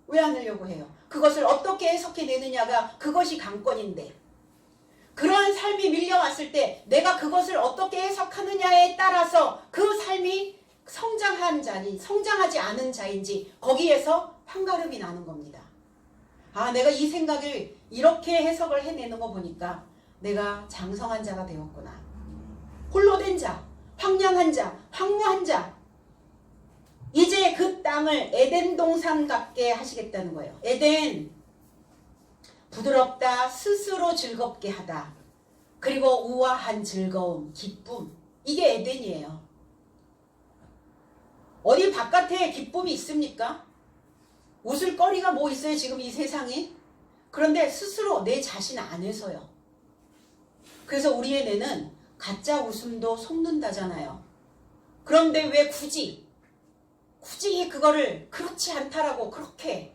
왜 않으려고 해요? 그것을 어떻게 해석해내느냐가 그것이 관건인데, 그런 삶이 밀려왔을 때 내가 그것을 어떻게 해석하느냐에 따라서 그 삶이 성장한 자니 성장하지 않은 자인지 거기에서 판가름이 나는 겁니다. 아, 내가 이 생각을 이렇게 해석을 해내는 거 보니까 내가 장성한 자가 되었구나. 홀로 된 자, 황량한 자, 황무한 자. 이제 그 땅을 에덴 동산 같게 하시겠다는 거예요. 에덴, 부드럽다, 스스로 즐겁게 하다. 그리고 우아한 즐거움, 기쁨. 이게 에덴이에요. 어디 바깥에 기쁨이 있습니까? 웃을 거리가 뭐 있어요, 지금 이 세상에? 그런데 스스로 내 자신 안에서요. 그래서 우리의 뇌는 가짜 웃음도 속는다잖아요. 그런데 왜 굳이 그거를 그렇지 않다라고 그렇게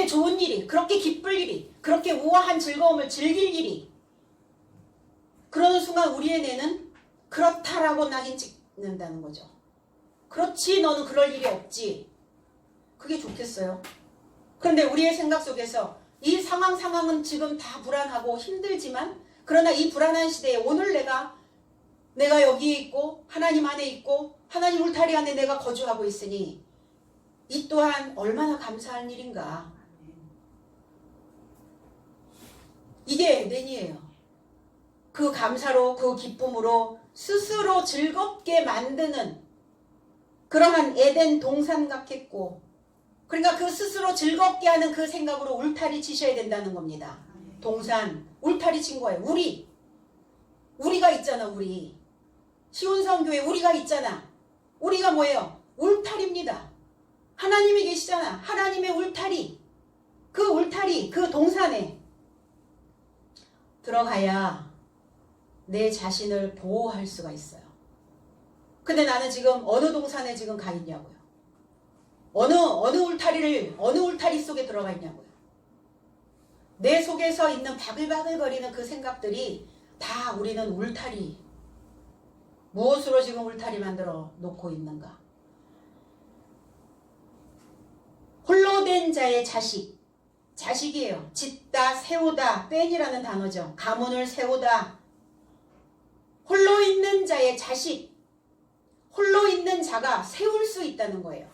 좋은 일이, 그렇게 기쁠 일이, 그렇게 우아한 즐거움을 즐길 일이, 그러는 순간 우리의 뇌는 그렇다라고 낙인 찍는다는 거죠. 그렇지, 너는 그럴 일이 없지. 그게 좋겠어요? 그런데 우리의 생각 속에서 이 상황은 지금 다 불안하고 힘들지만, 그러나 이 불안한 시대에 오늘 내가 여기에 있고 하나님 안에 있고 하나님 울타리 안에 내가 거주하고 있으니 이 또한 얼마나 감사한 일인가. 이게 에덴이에요. 그 감사로, 그 기쁨으로 스스로 즐겁게 만드는 그러한 에덴 동산 같겠고, 그러니까 그 스스로 즐겁게 하는 그 생각으로 울타리 치셔야 된다는 겁니다. 동산, 울타리 친 거예요. 우리가 있잖아. 우리 시온성교회 우리가 있잖아. 우리가 뭐예요? 울타리입니다. 하나님이 계시잖아. 하나님의 울타리. 그 울타리, 그 동산에 들어가야 내 자신을 보호할 수가 있어요. 근데 나는 지금 어느 동산에 지금 가 있냐고요. 어느 울타리 속에 들어가 있냐고요. 내 속에서 있는 바글바글거리는 그 생각들이 다 우리는 울타리. 무엇으로 지금 울타리 만들어 놓고 있는가? 홀로 된 자의 자식, 자식이에요. 짓다, 세우다, 뺀이라는 단어죠. 가문을 세우다. 홀로 있는 자의 자식, 홀로 있는 자가 세울 수 있다는 거예요.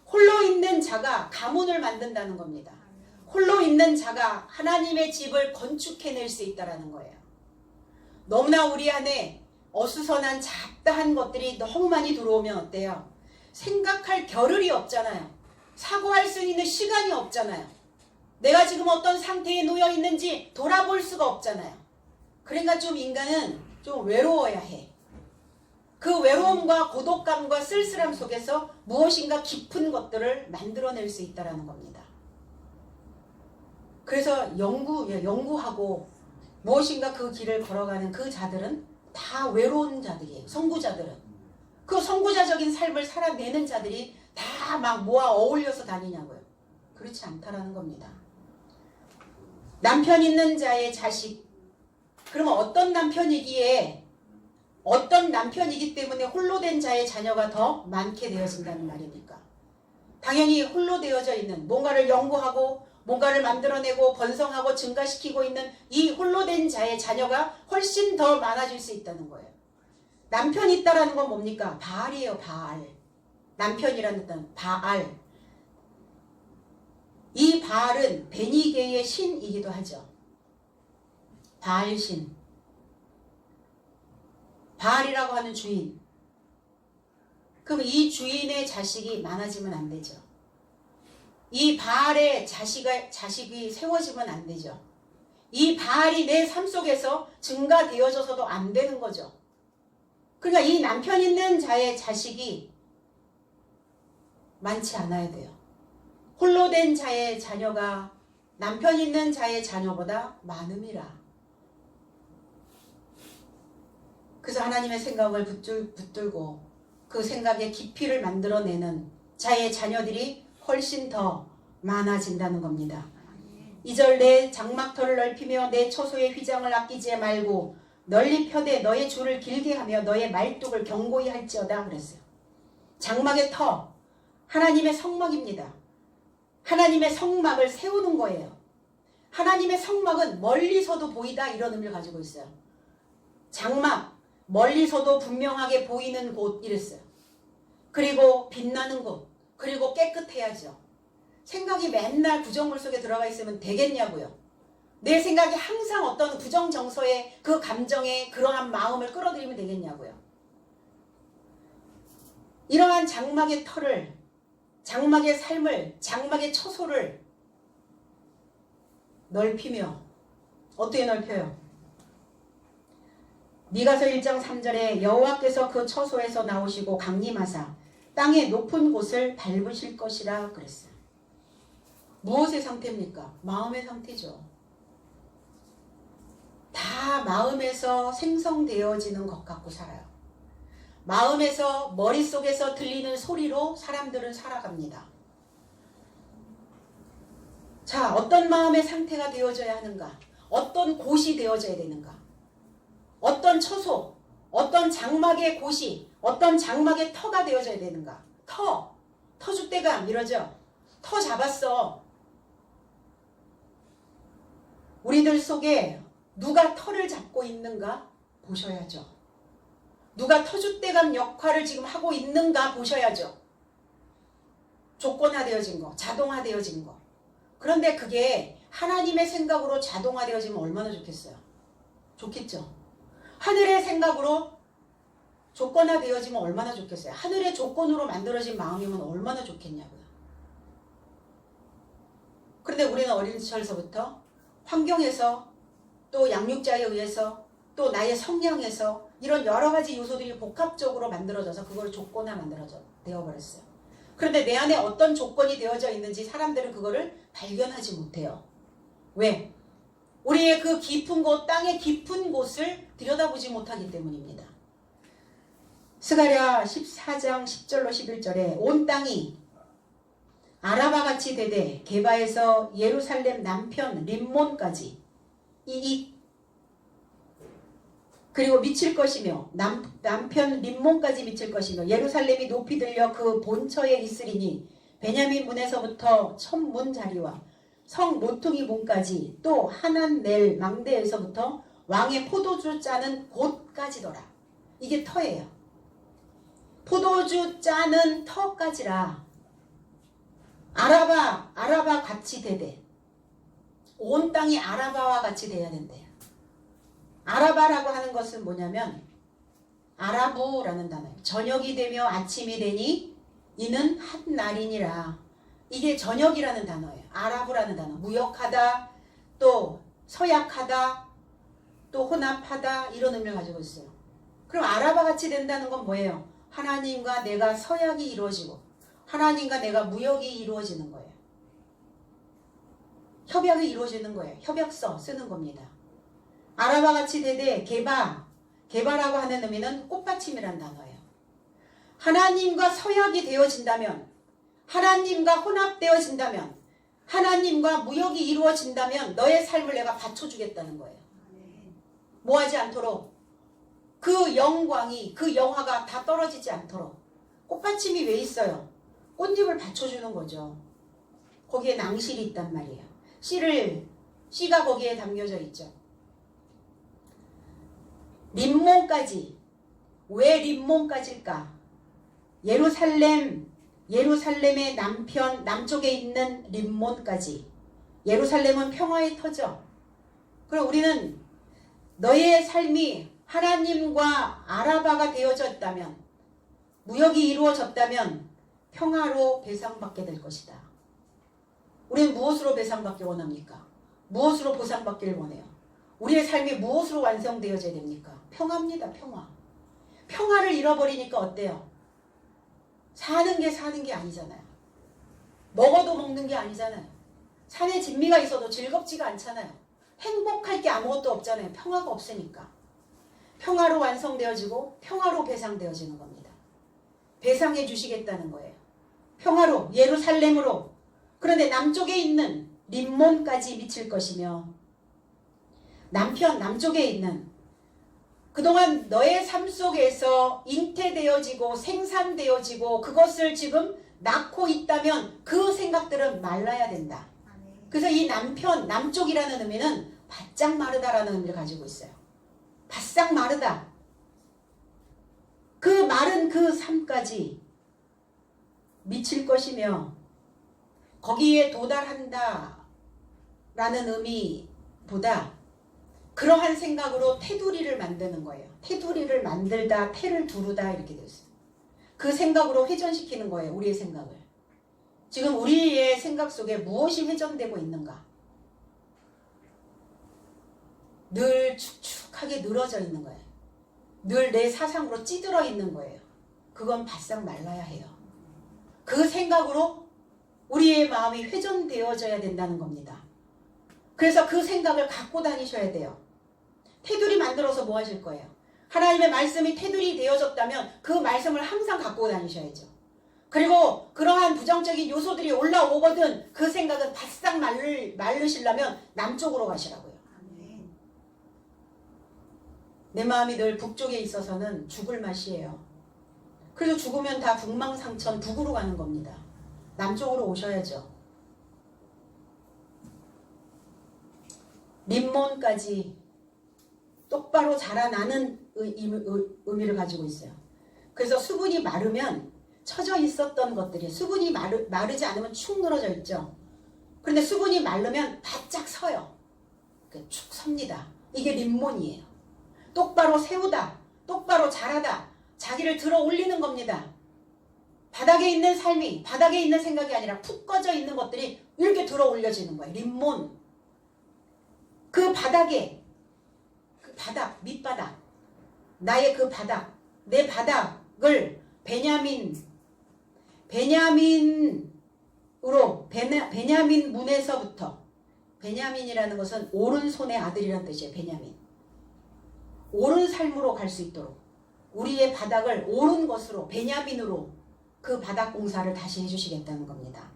홀로 있는 자가 가문을 만든다는 겁니다. 홀로 있는 자가 하나님의 집을 건축해낼 수 있다는 거예요. 너무나 우리 안에 어수선한 잡다한 것들이 너무 많이 들어오면 어때요? 생각할 겨를이 없잖아요. 사고할 수 있는 시간이 없잖아요. 내가 지금 어떤 상태에 놓여 있는지 돌아볼 수가 없잖아요. 그러니까 좀 인간은 좀 외로워야 해. 그 외로움과 고독감과 쓸쓸함 속에서 무엇인가 깊은 것들을 만들어낼 수 있다는 겁니다. 그래서 연구하고 무엇인가 그 길을 걸어가는 그 자들은 다 외로운 자들이에요. 선구자들은. 그 선구자적인 삶을 살아내는 자들이 다 막 모아 어울려서 다니냐고요. 그렇지 않다라는 겁니다. 남편 있는 자의 자식. 그러면 어떤 남편이기에 어떤 남편이기 때문에 홀로 된 자의 자녀가 더 많게 되어진다는 말입니까? 당연히 홀로 되어져 있는 뭔가를 연구하고 뭔가를 만들어내고 번성하고 증가시키고 있는 이 홀로 된 자의 자녀가 훨씬 더 많아질 수 있다는 거예요. 남편이 있다라는 건 뭡니까? 바알이에요. 바알. 남편이라는 뜻은 바알. 이 바알은 베니게의 신이기도 하죠. 바알신. 바알이라고 하는 주인. 그럼 이 주인의 자식이 많아지면 안 되죠. 이 바알의 자식이 세워지면 안 되죠. 이 바알이 내 삶 속에서 증가되어져서도 안 되는 거죠. 그러니까 이 남편 있는 자의 자식이 많지 않아야 돼요. 홀로 된 자의 자녀가 남편 있는 자의 자녀보다 많음이라. 그래서 하나님의 생각을 붙들고 그 생각의 깊이를 만들어내는 자의 자녀들이 훨씬 더 많아진다는 겁니다. 2절 내 장막터를 넓히며 내 처소의 휘장을 아끼지 말고 널리 펴되 너의 줄을 길게 하며 너의 말뚝을 견고히 할지어다 그랬어요. 장막의 터, 하나님의 성막입니다. 하나님의 성막을 세우는 거예요. 하나님의 성막은 멀리서도 보이다 이런 의미를 가지고 있어요. 장막, 멀리서도 분명하게 보이는 곳 이랬어요. 그리고 빛나는 곳, 그리고 깨끗해야죠. 생각이 맨날 부정물 속에 들어가 있으면 되겠냐고요. 내 생각이 항상 어떤 부정정서의 그 감정에 그러한 마음을 끌어들이면 되겠냐고요. 이러한 장막의 터를, 장막의 삶을, 장막의 처소를 넓히며 어떻게 넓혀요? 미가서 1장 3절에 여호와께서 그 처소에서 나오시고 강림하사 땅의 높은 곳을 밟으실 것이라 그랬어요. 무엇의 상태입니까? 마음의 상태죠. 다 마음에서 생성되어지는 것 갖고 살아요. 마음에서 머릿속에서 들리는 소리로 사람들은 살아갑니다. 자, 어떤 마음의 상태가 되어져야 하는가? 어떤 곳이 되어져야 되는가? 어떤 처소, 어떤 장막의 곳이, 어떤 장막의 터가 되어져야 되는가? 터줏대감 이러죠. 터 잡았어. 우리들 속에 누가 터를 잡고 있는가 보셔야죠. 누가 터줏대감 역할을 지금 하고 있는가 보셔야죠. 조건화되어진 거, 자동화되어진 거. 그런데 그게 하나님의 생각으로 자동화되어지면 얼마나 좋겠어요. 좋겠죠. 하늘의 생각으로 조건화되어지면 얼마나 좋겠어요. 하늘의 조건으로 만들어진 마음이면 얼마나 좋겠냐고요. 그런데 우리는 어린 시절서부터 환경에서 또 양육자에 의해서 또 나의 성향에서 이런 여러 가지 요소들이 복합적으로 만들어져서 그걸 조건화 되어버렸어요. 그런데 내 안에 어떤 조건이 되어져 있는지 사람들은 그거를 발견하지 못해요. 왜? 우리의 그 깊은 곳, 땅의 깊은 곳을 들여다보지 못하기 때문입니다. 스가랴 14장 10절로 11절에 온 땅이 아라바같이 되되 게바에서 예루살렘 남편 림몬까지 그리고 미칠 것이며 남편 림몬까지 미칠 것이며 예루살렘이 높이 들려 그 본처에 있으리니 베냐민 문에서부터 천문 자리와 성 모퉁이 문까지 또 하난넬 망대에서부터 왕의 포도주 짜는 곳까지더라. 이게 터예요. 포도주 짜는 터까지라. 아라바 같이 되되 온 땅이 아라바와 같이 돼야 된대요. 아라바라고 하는 것은 뭐냐면 아라부라는 단어예요. 저녁이 되며 아침이 되니 이는 한날이니라. 이게 저녁이라는 단어예요. 아라부라는 단어. 무역하다, 또 서약하다, 또 혼합하다 이런 의미를 가지고 있어요. 그럼 아라바 같이 된다는 건 뭐예요? 하나님과 내가 서약이 이루어지고 하나님과 내가 무역이 이루어지는 거예요. 협약이 이루어지는 거예요. 협약서 쓰는 겁니다. 아라바 같이 되되 개바라고 하는 의미는 꽃받침이란 단어예요. 하나님과 서약이 되어진다면, 하나님과 혼합되어진다면, 하나님과 무역이 이루어진다면 너의 삶을 내가 받쳐주겠다는 거예요. 뭐하지 않도록, 그 영광이, 그 영화가 다 떨어지지 않도록. 꽃받침이 왜 있어요? 꽃잎을 받쳐주는 거죠. 거기에 낭실이 있단 말이에요. 씨가 거기에 담겨져 있죠. 림몬까지. 왜 림몬까지일까? 예루살렘의 남쪽에 있는 림몬까지. 예루살렘은 평화의 터죠. 그럼 우리는 너의 삶이 하나님과 아라바가 되어졌다면, 무역이 이루어졌다면 평화로 배상받게 될 것이다. 우리는 무엇으로 배상받기 원합니까? 무엇으로 보상받기를 원해요? 우리의 삶이 무엇으로 완성되어져야 됩니까? 평화입니다. 평화. 평화를 잃어버리니까 어때요? 사는 게 아니잖아요. 먹어도 먹는 게 아니잖아요. 산에 진미가 있어도 즐겁지가 않잖아요. 행복할 게 아무것도 없잖아요. 평화가 없으니까. 평화로 완성되어지고 평화로 배상되어지는 겁니다. 배상해 주시겠다는 거예요. 평화로, 예루살렘으로. 그런데 남쪽에 있는 림몬까지 미칠 것이며, 남쪽에 있는, 그동안 너의 삶 속에서 잉태되어지고 생산되어지고 그것을 지금 낳고 있다면 그 생각들은 말라야 된다. 그래서 이 남쪽이라는 의미는 바짝 마르다라는 의미를 가지고 있어요. 바싹 마르다. 그 마른 그 삶까지 미칠 것이며 거기에 도달한다 라는 의미보다 그러한 생각으로 테두리를 만드는 거예요. 테두리를 만들다, 테를 두르다 이렇게 되어 있어요. 그 생각으로 회전시키는 거예요. 우리의 생각을. 지금 우리의 생각 속에 무엇이 회전되고 있는가? 늘 축축하게 늘어져 있는 거예요. 늘 내 사상으로 찌들어 있는 거예요. 그건 바싹 말라야 해요. 그 생각으로 우리의 마음이 회전되어져야 된다는 겁니다. 그래서 그 생각을 갖고 다니셔야 돼요. 테두리 만들어서 뭐 하실 거예요? 하나님의 말씀이 테두리 되어졌다면 그 말씀을 항상 갖고 다니셔야죠. 그리고 그러한 부정적인 요소들이 올라오거든 그 생각은 바싹 마르시려면 남쪽으로 가시라고요. 내 마음이 늘 북쪽에 있어서는 죽을 맛이에요. 그래서 죽으면 다 북망상천 북으로 가는 겁니다. 남쪽으로 오셔야죠. 림몬까지 똑바로 자라나는 의미를 가지고 있어요. 그래서 수분이 마르면 처져 있었던 것들이 수분이 마르지 않으면 축 늘어져 있죠. 그런데 수분이 마르면 바짝 서요. 축 섭니다. 이게 림몬이에요. 똑바로 세우다, 똑바로 자라다, 자기를 들어 올리는 겁니다. 바닥에 있는 삶이, 바닥에 있는 생각이 아니라 푹 꺼져 있는 것들이 이렇게 들어 올려지는 거예요. 림몬. 그 바닥에, 그 바닥, 밑바닥, 나의 그 바닥, 내 바닥을 베냐민 문에서부터, 베냐민이라는 것은 오른손의 아들이라는 뜻이에요. 베냐민. 옳은 삶으로 갈 수 있도록 우리의 바닥을 옳은 것으로 베냐민으로 그 바닥 공사를 다시 해주시겠다는 겁니다.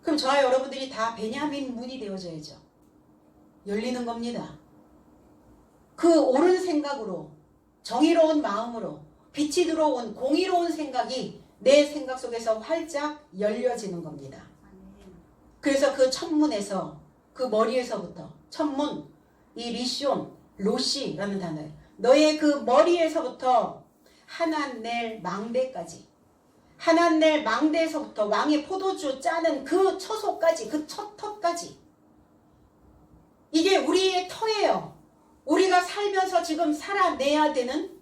그럼 저와 여러분들이 다 베냐민 문이 되어져야죠. 열리는 겁니다. 그 옳은 생각으로 정의로운 마음으로 빛이 들어온 공의로운 생각이 내 생각 속에서 활짝 열려지는 겁니다. 그래서 그 첫문에서 그 머리에서부터 첫문 이 리숑 로시라는 단어예요. 너의 그 머리에서부터 하나넬 망대까지 하나넬 망대에서부터 왕의 포도주 짜는 그 처소까지 그 첫 턱까지 이게 우리의 터예요. 우리가 살면서 지금 살아내야 되는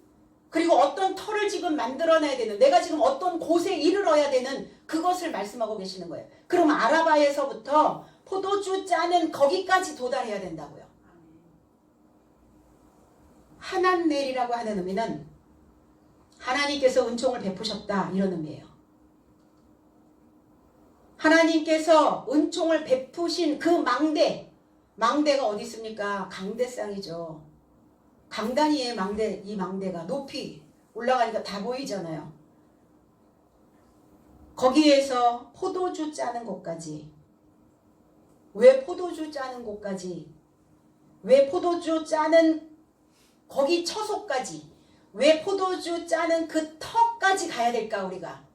그리고 어떤 터를 지금 만들어내야 되는 내가 지금 어떤 곳에 이르러야 되는 그것을 말씀하고 계시는 거예요. 그럼 아라바에서부터 포도주 짜는 거기까지 도달해야 된다고요. 하나넬이라고 하는 의미는 하나님께서 은총을 베푸셨다 이런 의미예요. 하나님께서 은총을 베푸신 그 망대가 어디 있습니까? 강대상이죠. 강단위의 망대, 이 망대가 높이 올라가니까 다 보이잖아요. 거기에서 포도주 짜는 곳까지 왜 포도주 짜는 곳까지 왜 포도주 짜는 거기 처소까지 왜 포도주 짜는 그 턱까지 가야 될까 우리가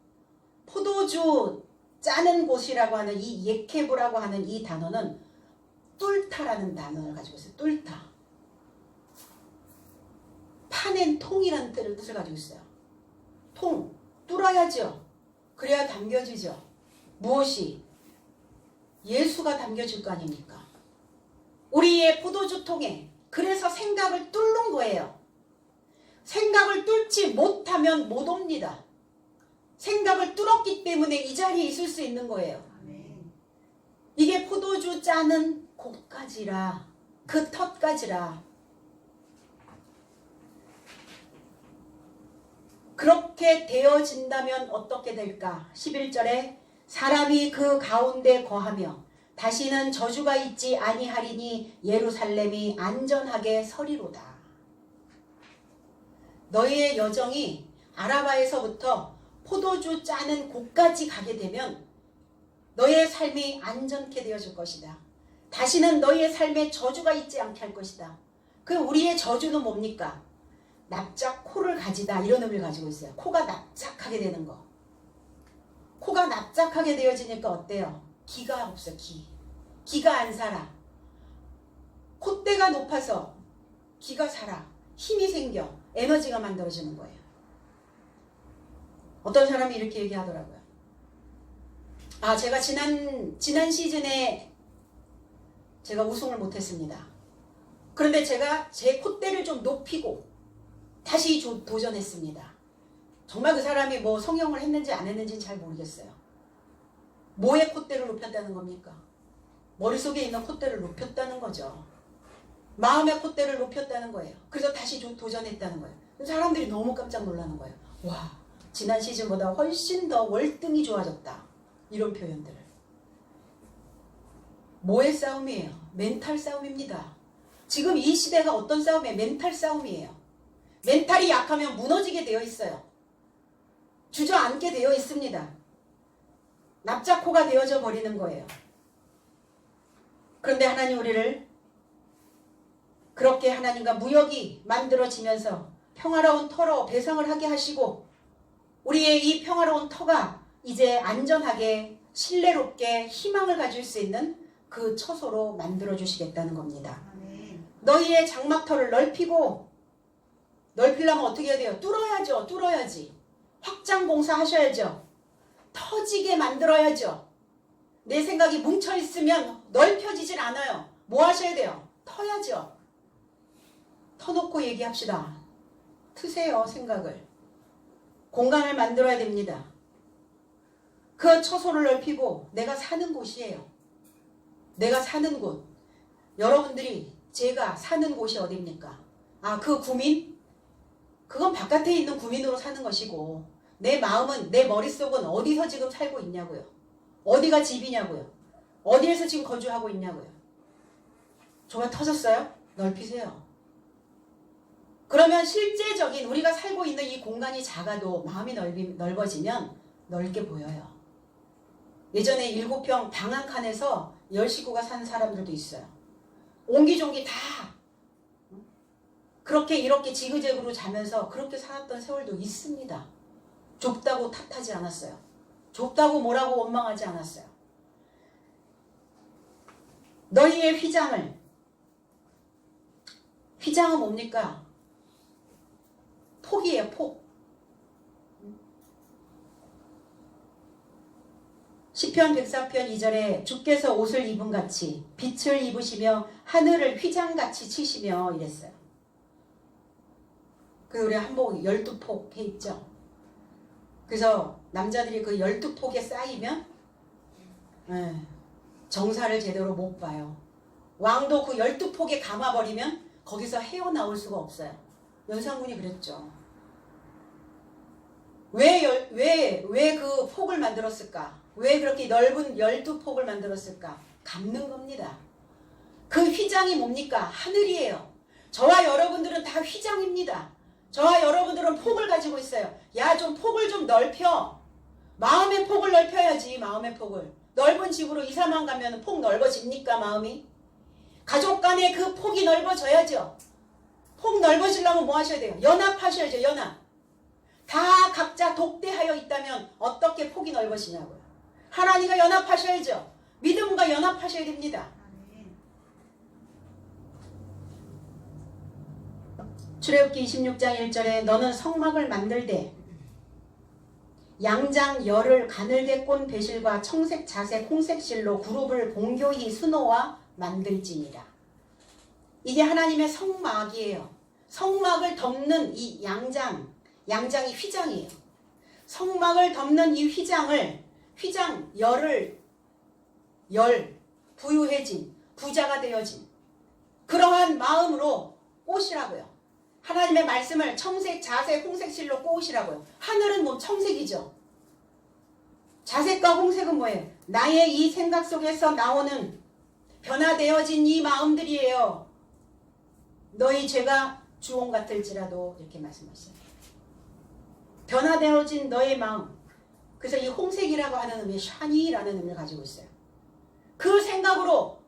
포도주 짜는 곳이라고 하는 이 예케브라고 하는 이 단어는 뚫타라는 단어를 가지고 있어요. 뚫타 파낸 통이라는 뜻을 가지고 있어요. 통 뚫어야죠. 그래야 담겨지죠. 무엇이? 예수가 담겨질 거 아닙니까? 우리의 포도주 통에 그래서 생각을 뚫는 거예요. 생각을 뚫지 못하면 못 옵니다. 생각을 뚫었기 때문에 이 자리에 있을 수 있는 거예요. 이게 포도주 짜는 곳까지라 그 턱까지라 그렇게 되어진다면 어떻게 될까? 11절에 사람이 그 가운데 거하며 다시는 저주가 있지 아니하리니 예루살렘이 안전하게 서리로다. 너희의 여정이 아라바에서부터 포도주 짜는 곳까지 가게 되면 너희의 삶이 안전케 되어질 것이다. 다시는 너희의 삶에 저주가 있지 않게 할 것이다. 그 우리의 저주는 뭡니까? 납작 코를 가지다 이런 의미를 가지고 있어요. 코가 납작하게 되는 거. 코가 납작하게 되어지니까 어때요? 기가 없어. 기가 안 살아. 콧대가 높아서 기가 살아. 힘이 생겨. 에너지가 만들어지는 거예요. 어떤 사람이 이렇게 얘기하더라고요. 아, 제가 지난 시즌에 제가 우승을 못했습니다. 그런데 제가 제 콧대를 좀 높이고 다시 도전했습니다. 정말 그 사람이 뭐 성형을 했는지 안 했는지는 잘 모르겠어요. 뭐의 콧대를 높였다는 겁니까? 머릿속에 있는 콧대를 높였다는 거죠. 마음의 콧대를 높였다는 거예요. 그래서 다시 도전했다는 거예요. 사람들이 너무 깜짝 놀라는 거예요. 와, 지난 시즌보다 훨씬 더 월등히 좋아졌다. 이런 표현들을. 뭐의 싸움이에요? 멘탈 싸움입니다. 지금 이 시대가 어떤 싸움이에요? 멘탈 싸움이에요. 멘탈이 약하면 무너지게 되어 있어요. 주저앉게 되어 있습니다. 납작코가 되어져 버리는 거예요. 그런데 하나님 우리를 그렇게 하나님과 무역이 만들어지면서 평화로운 터로 배상을 하게 하시고 우리의 이 평화로운 터가 이제 안전하게 신뢰롭게 희망을 가질 수 있는 그 처소로 만들어주시겠다는 겁니다. 너희의 장막터를 넓히려면 어떻게 해야 돼요? 뚫어야죠. 뚫어야지. 확장 공사 하셔야죠. 터지게 만들어야죠. 내 생각이 뭉쳐있으면 넓혀지질 않아요. 뭐 하셔야 돼요? 터야죠. 터놓고 얘기합시다. 트세요, 생각을. 공간을 만들어야 됩니다. 그 처소를 넓히고 내가 사는 곳이에요. 내가 사는 곳. 여러분들이 제가 사는 곳이 어디입니까? 아, 그 구민? 그건 바깥에 있는 구민으로 사는 것이고 내 마음은 내 머릿속은 어디서 지금 살고 있냐고요. 어디가 집이냐고요. 어디에서 지금 거주하고 있냐고요. 정말 터졌어요? 넓히세요. 그러면 실제적인 우리가 살고 있는 이 공간이 작아도 마음이 넓어지면 넓게 보여요. 예전에 7평 방 한 칸에서 10식구가 사는 사람들도 있어요. 옹기종기 다 그렇게 이렇게 지그재그로 자면서 그렇게 살았던 세월도 있습니다. 좁다고 탓하지 않았어요. 좁다고 뭐라고 원망하지 않았어요. 너희의 휘장은 뭡니까? 폭이에요, 폭. 시편 104편 2절에 주께서 옷을 입은 같이 빛을 입으시며 하늘을 휘장같이 치시며 이랬어요. 그 우리 한복 12폭 해 있죠. 그래서 남자들이 그 12폭에 쌓이면 정사를 제대로 못 봐요. 왕도 그 12폭에 감아버리면 거기서 헤어나올 수가 없어요. 연산군이 그랬죠. 왜 그 폭을 만들었을까? 왜 그렇게 넓은 12폭을 만들었을까? 감는 겁니다. 그 휘장이 뭡니까? 하늘이에요. 저와 여러분들은 다 휘장입니다. 저와 여러분들은 폭을 가지고 있어요. 야, 좀 폭을 좀 넓혀. 마음의 폭을 넓혀야지. 마음의 폭을. 넓은 집으로 이사만 가면 폭 넓어집니까? 마음이? 가족 간에 그 폭이 넓어져야죠. 폭 넓어지려면 뭐 하셔야 돼요? 연합하셔야죠. 연합. 다 각자 독대하여 있다면 어떻게 폭이 넓어지냐고요. 하나님과 연합하셔야죠. 믿음과 연합하셔야 됩니다. 출애굽기 26장 1절에 너는 성막을 만들되 양장 열을 가늘게 꼰 배실과 청색 자색 홍색 실로 그룹을 공교히 수놓아 만들지니라. 이게 하나님의 성막이에요. 성막을 덮는 이 양장이 휘장이에요. 성막을 덮는 이 휘장 열 부유해진 부자가 되어진 그러한 마음으로 꼬시라고요. 하나님의 말씀을 청색, 자색, 홍색 실로 꼬으시라고요. 하늘은 뭐 청색이죠. 자색과 홍색은 뭐예요? 나의 이 생각 속에서 나오는 변화되어진 이 마음들이에요. 너희 죄가 주홍 같을지라도 이렇게 말씀하셨어요. 변화되어진 너의 마음. 그래서 이 홍색이라고 하는 의미, 샤니라는 의미를 가지고 있어요. 그 생각으로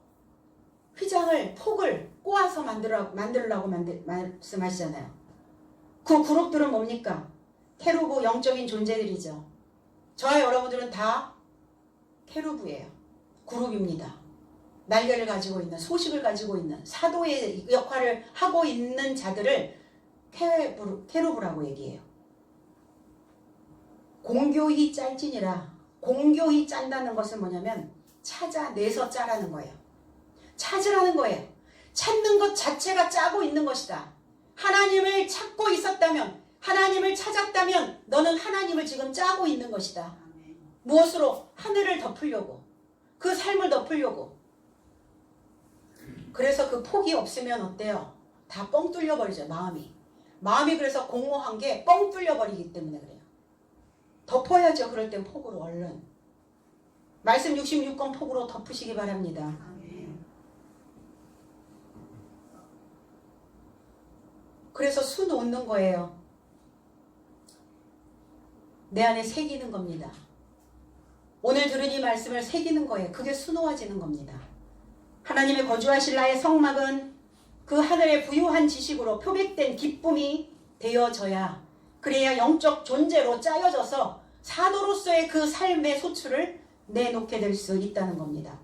휘장을, 폭을 꼬아서 만들라고 말씀하시잖아요. 그 그룹들은 뭡니까? 케루브 영적인 존재들이죠. 저와 여러분들은 다 케루브예요. 그룹입니다. 날개를 가지고 있는, 소식을 가지고 있는, 사도의 역할을 하고 있는 자들을 케루브라고 얘기해요. 공교히 짤지니라. 공교히 짠다는 것은 뭐냐면 찾아내서 짜라는 거예요. 찾으라는 거예요. 찾는 것 자체가 짜고 있는 것이다. 하나님을 찾고 있었다면, 하나님을 찾았다면 너는 하나님을 지금 짜고 있는 것이다. 무엇으로? 하늘을 덮으려고. 그 삶을 덮으려고. 그래서 그 폭이 없으면 어때요? 다 뻥 뚫려버리죠. 마음이 그래서 공허한 게 뻥 뚫려버리기 때문에 그래요. 덮어야죠. 그럴 땐 폭으로 얼른. 말씀 66권 폭으로 덮으시기 바랍니다. 그래서 수 놓는 거예요. 내 안에 새기는 겁니다. 오늘 들은 이 말씀을 새기는 거예요. 그게 수놓아지는 겁니다. 하나님의 거주하실 나의 성막은 그 하늘의 부유한 지식으로 표백된 기쁨이 되어져야, 그래야 영적 존재로 짜여져서 사도로서의 그 삶의 소출을 내놓게 될 수 있다는 겁니다.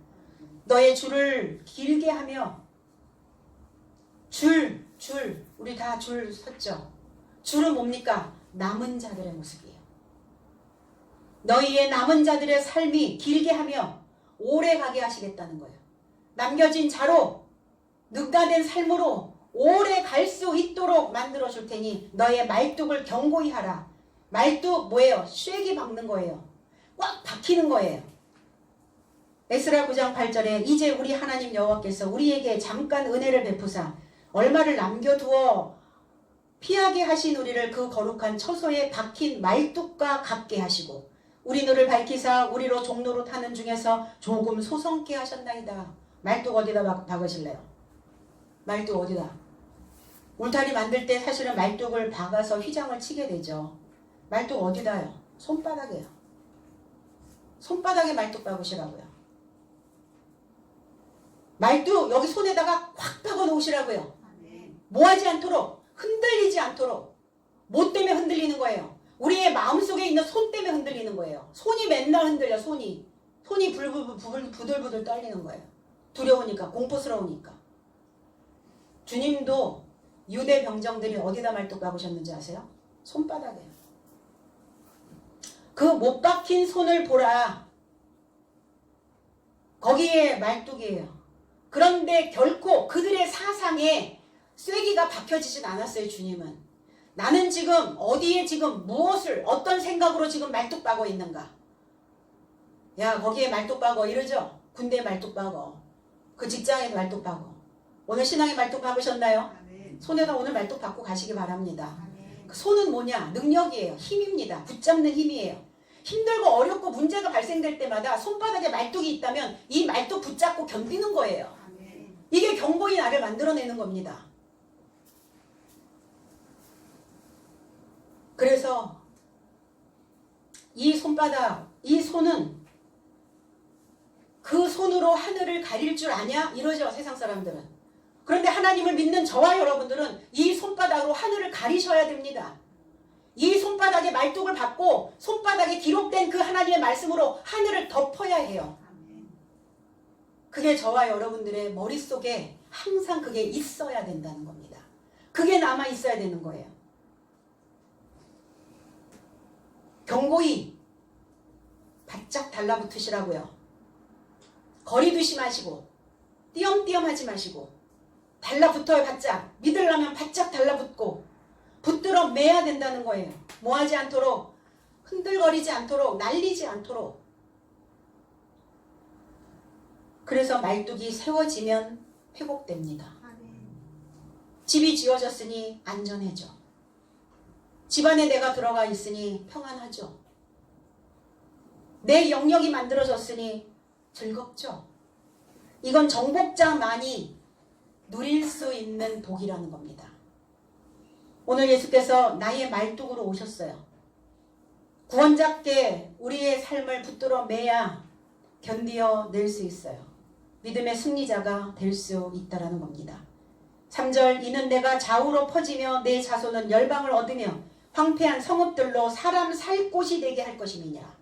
너의 줄을 길게 하며, 우리 다 줄 섰죠. 줄은 뭡니까? 남은 자들의 모습이에요. 너희의 남은 자들의 삶이 길게 하며 오래 가게 하시겠다는 거예요. 남겨진 자로, 능가된 삶으로 오래 갈 수 있도록 만들어 줄 테니 너의 말뚝을 견고히 하라. 말뚝 뭐예요? 쇠기 박는 거예요. 꽉 박히는 거예요. 에스라 9장 8절에 이제 우리 하나님 여호와께서 우리에게 잠깐 은혜를 베푸사 얼마를 남겨두어 피하게 하신 우리를 그 거룩한 처소에 박힌 말뚝과 같게 하시고 우리 눈을 밝히사 우리로 종로로 타는 중에서 조금 소성케 하셨나이다. 말뚝 어디다 박으실래요? 말뚝 어디다? 울타리 만들 때 사실은 말뚝을 박아서 휘장을 치게 되죠. 말뚝 어디다요? 손바닥에요. 손바닥에 말뚝 박으시라고요. 말뚝 여기 손에다가 확 박아 놓으시라고요. 뭐하지 않도록, 흔들리지 않도록. 뭐 때문에 흔들리는 거예요? 우리의 마음속에 있는 손 때문에 흔들리는 거예요. 손이 맨날 흔들려. 손이 부들부들 떨리는 거예요. 두려우니까, 공포스러우니까. 주님도 유대 병정들이 어디다 말뚝 박으셨는지 아세요? 손바닥에. 그 못 박힌 손을 보라. 거기에 말뚝이에요. 그런데 결코 그들의 사상에 쐐기가 박혀지진 않았어요. 주님은. 나는 지금 어디에 지금 무엇을 어떤 생각으로 지금 말뚝 박어 있는가. 야 거기에 말뚝 박어 이러죠. 군대에 말뚝 박어. 그 직장에도 말뚝 박어. 오늘 신앙에 말뚝 박으셨나요? 손에다 오늘 말뚝 박고 가시기 바랍니다. 그 손은 뭐냐? 능력이에요. 힘입니다. 붙잡는 힘이에요. 힘들고 어렵고 문제가 발생될 때마다 손바닥에 말뚝이 있다면 이 말뚝 붙잡고 견디는 거예요. 이게 경고의 나를 만들어내는 겁니다. 그래서 이 손바닥, 이 손은 그 손으로 하늘을 가릴 줄 아냐? 이러죠, 세상 사람들은. 그런데 하나님을 믿는 저와 여러분들은 이 손바닥으로 하늘을 가리셔야 됩니다. 이 손바닥에 말뚝을 받고 손바닥에 기록된 그 하나님의 말씀으로 하늘을 덮어야 해요. 그게 저와 여러분들의 머릿속에 항상 그게 있어야 된다는 겁니다. 그게 남아 있어야 되는 거예요. 경고히 바짝 달라붙으시라고요. 거리 두시 마시고 띄엄띄엄 하지 마시고 달라붙어요. 바짝. 믿으려면 바짝 달라붙고 붙들어 매야 된다는 거예요. 뭐하지 않도록, 흔들거리지 않도록, 날리지 않도록. 그래서 말뚝이 세워지면 회복됩니다. 집이 지어졌으니 안전해져. 집안에 내가 들어가 있으니 평안하죠. 내 영역이 만들어졌으니 즐겁죠. 이건 정복자만이 누릴 수 있는 복이라는 겁니다. 오늘 예수께서 나의 말뚝으로 오셨어요. 구원자께 우리의 삶을 붙들어 매야 견디어 낼 수 있어요. 믿음의 승리자가 될 수 있다는 겁니다. 3절 이는 내가 좌우로 퍼지며 내 자손은 열방을 얻으며 황폐한 성읍들로 사람 살 곳이 되게 할 것임이니라.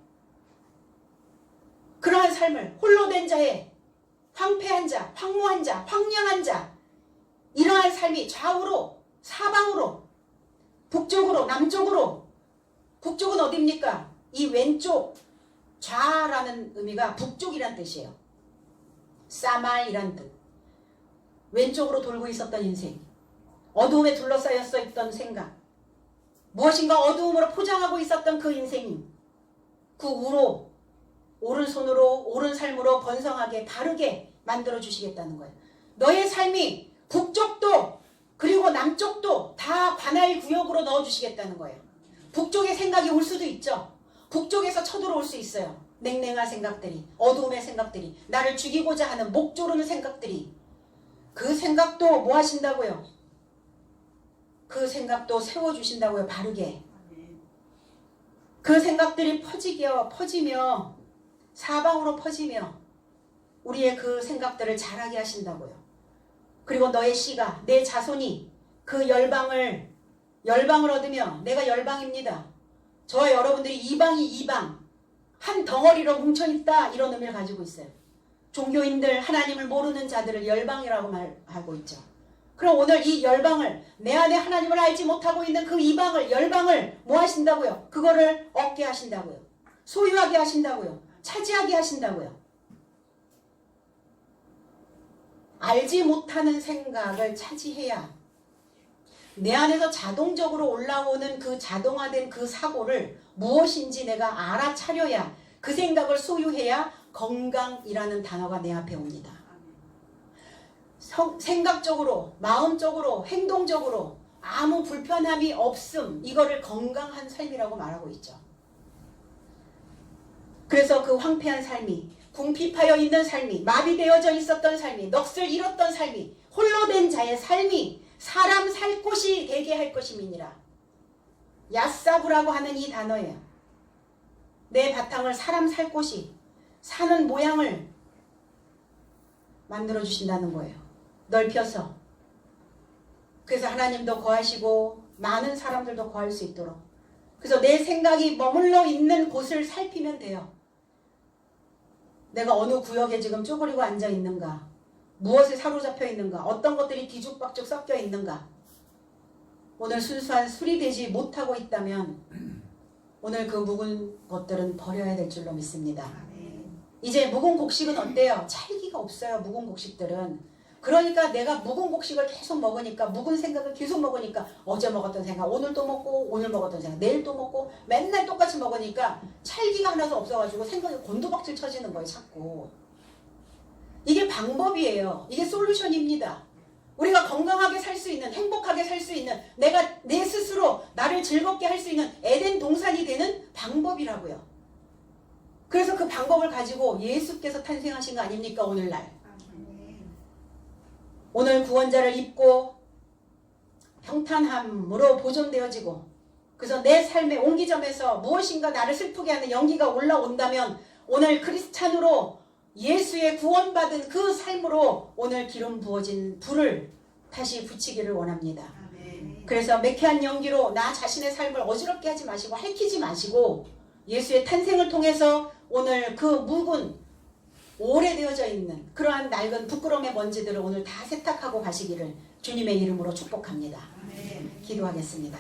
그러한 삶을 홀로 된 자의 황폐한 자, 황무한 자, 황량한 자 이러한 삶이 좌우로 사방으로 북쪽으로 남쪽으로 북쪽은 어디입니까? 이 왼쪽 좌라는 의미가 북쪽이란 뜻이에요. 사말이란 뜻. 왼쪽으로 돌고 있었던 인생. 어두움에 둘러싸였어 있던 생각. 무엇인가 어두움으로 포장하고 있었던 그 인생이 그 우로 오른손으로 오른 삶으로 번성하게 바르게 만들어 주시겠다는 거예요. 너의 삶이 북쪽도 그리고 남쪽도 다 관할 구역으로 넣어 주시겠다는 거예요. 북쪽의 생각이 올 수도 있죠. 북쪽에서 쳐들어올 수 있어요. 냉랭한 생각들이, 어두움의 생각들이, 나를 죽이고자 하는 목 조르는 생각들이. 그 생각도 뭐 하신다고요? 그 생각도 세워주신다고요. 바르게. 그 생각들이 퍼지며 사방으로 퍼지며 우리의 그 생각들을 자라게 하신다고요. 그리고 너의 씨가, 내 자손이 그 열방을 얻으며, 내가 열방입니다. 저와 여러분들이 이방 한 덩어리로 뭉쳐있다, 이런 의미를 가지고 있어요. 종교인들, 하나님을 모르는 자들을 열방이라고 말하고 있죠. 그럼 오늘 이 열방을, 내 안에 하나님을 알지 못하고 있는 그 이방을, 열방을 뭐 하신다고요? 그거를 얻게 하신다고요. 소유하게 하신다고요. 차지하게 하신다고요. 알지 못하는 생각을 차지해야 내 안에서 자동적으로 올라오는 그 자동화된 그 사고를 무엇인지 내가 알아차려야, 그 생각을 소유해야 건강이라는 단어가 내 앞에 옵니다. 생각적으로, 마음적으로, 행동적으로 아무 불편함이 없음, 이거를 건강한 삶이라고 말하고 있죠. 그래서 그 황폐한 삶이, 궁핍하여 있는 삶이, 마비되어져 있었던 삶이, 넋을 잃었던 삶이, 홀로 된 자의 삶이 사람 살 곳이 되게 할 것임이니라. 야사부라고 하는 이 단어예요. 내 바탕을 사람 살 곳이, 사는 모양을 만들어 주신다는 거예요. 넓혀서. 그래서 하나님도 거하시고 많은 사람들도 거할 수 있도록 그래서 내 생각이 머물러 있는 곳을 살피면 돼요. 내가 어느 구역에 지금 쪼그리고 앉아 있는가? 무엇에 사로잡혀 있는가? 어떤 것들이 뒤죽박죽 섞여 있는가? 오늘 순수한 수리되지 못하고 있다면 오늘 그 묵은 것들은 버려야 될 줄로 믿습니다. 이제 묵은 곡식은 어때요? 찰기가 없어요. 묵은 곡식들은. 그러니까 내가 묵은 곡식을 계속 먹으니까, 묵은 생각을 계속 먹으니까 어제 먹었던 생각 오늘 또 먹고, 오늘 먹었던 생각 내일 또 먹고, 맨날 똑같이 먹으니까 찰기가 하나도 없어가지고 생각이 곤두박질 쳐지는 거예요. 자꾸. 이게 방법이에요. 이게 솔루션입니다. 우리가 건강하게 살 수 있는, 행복하게 살 수 있는, 내가 내 스스로 나를 즐겁게 할 수 있는 에덴 동산이 되는 방법이라고요. 그래서 그 방법을 가지고 예수께서 탄생하신 거 아닙니까? 오늘날. 오늘 구원자를 입고 평탄함으로 보존되어지고, 그래서 내 삶의 옹기점에서 무엇인가 나를 슬프게 하는 연기가 올라온다면 오늘 크리스찬으로 예수의 구원받은 그 삶으로 오늘 기름 부어진 불을 다시 붙이기를 원합니다. 그래서 매캐한 연기로 나 자신의 삶을 어지럽게 하지 마시고 핥히지 마시고, 예수의 탄생을 통해서 오늘 그 묵은 오래되어져 있는 그러한 낡은 부끄러움의 먼지들을 오늘 다 세탁하고 가시기를 주님의 이름으로 축복합니다. 기도하겠습니다.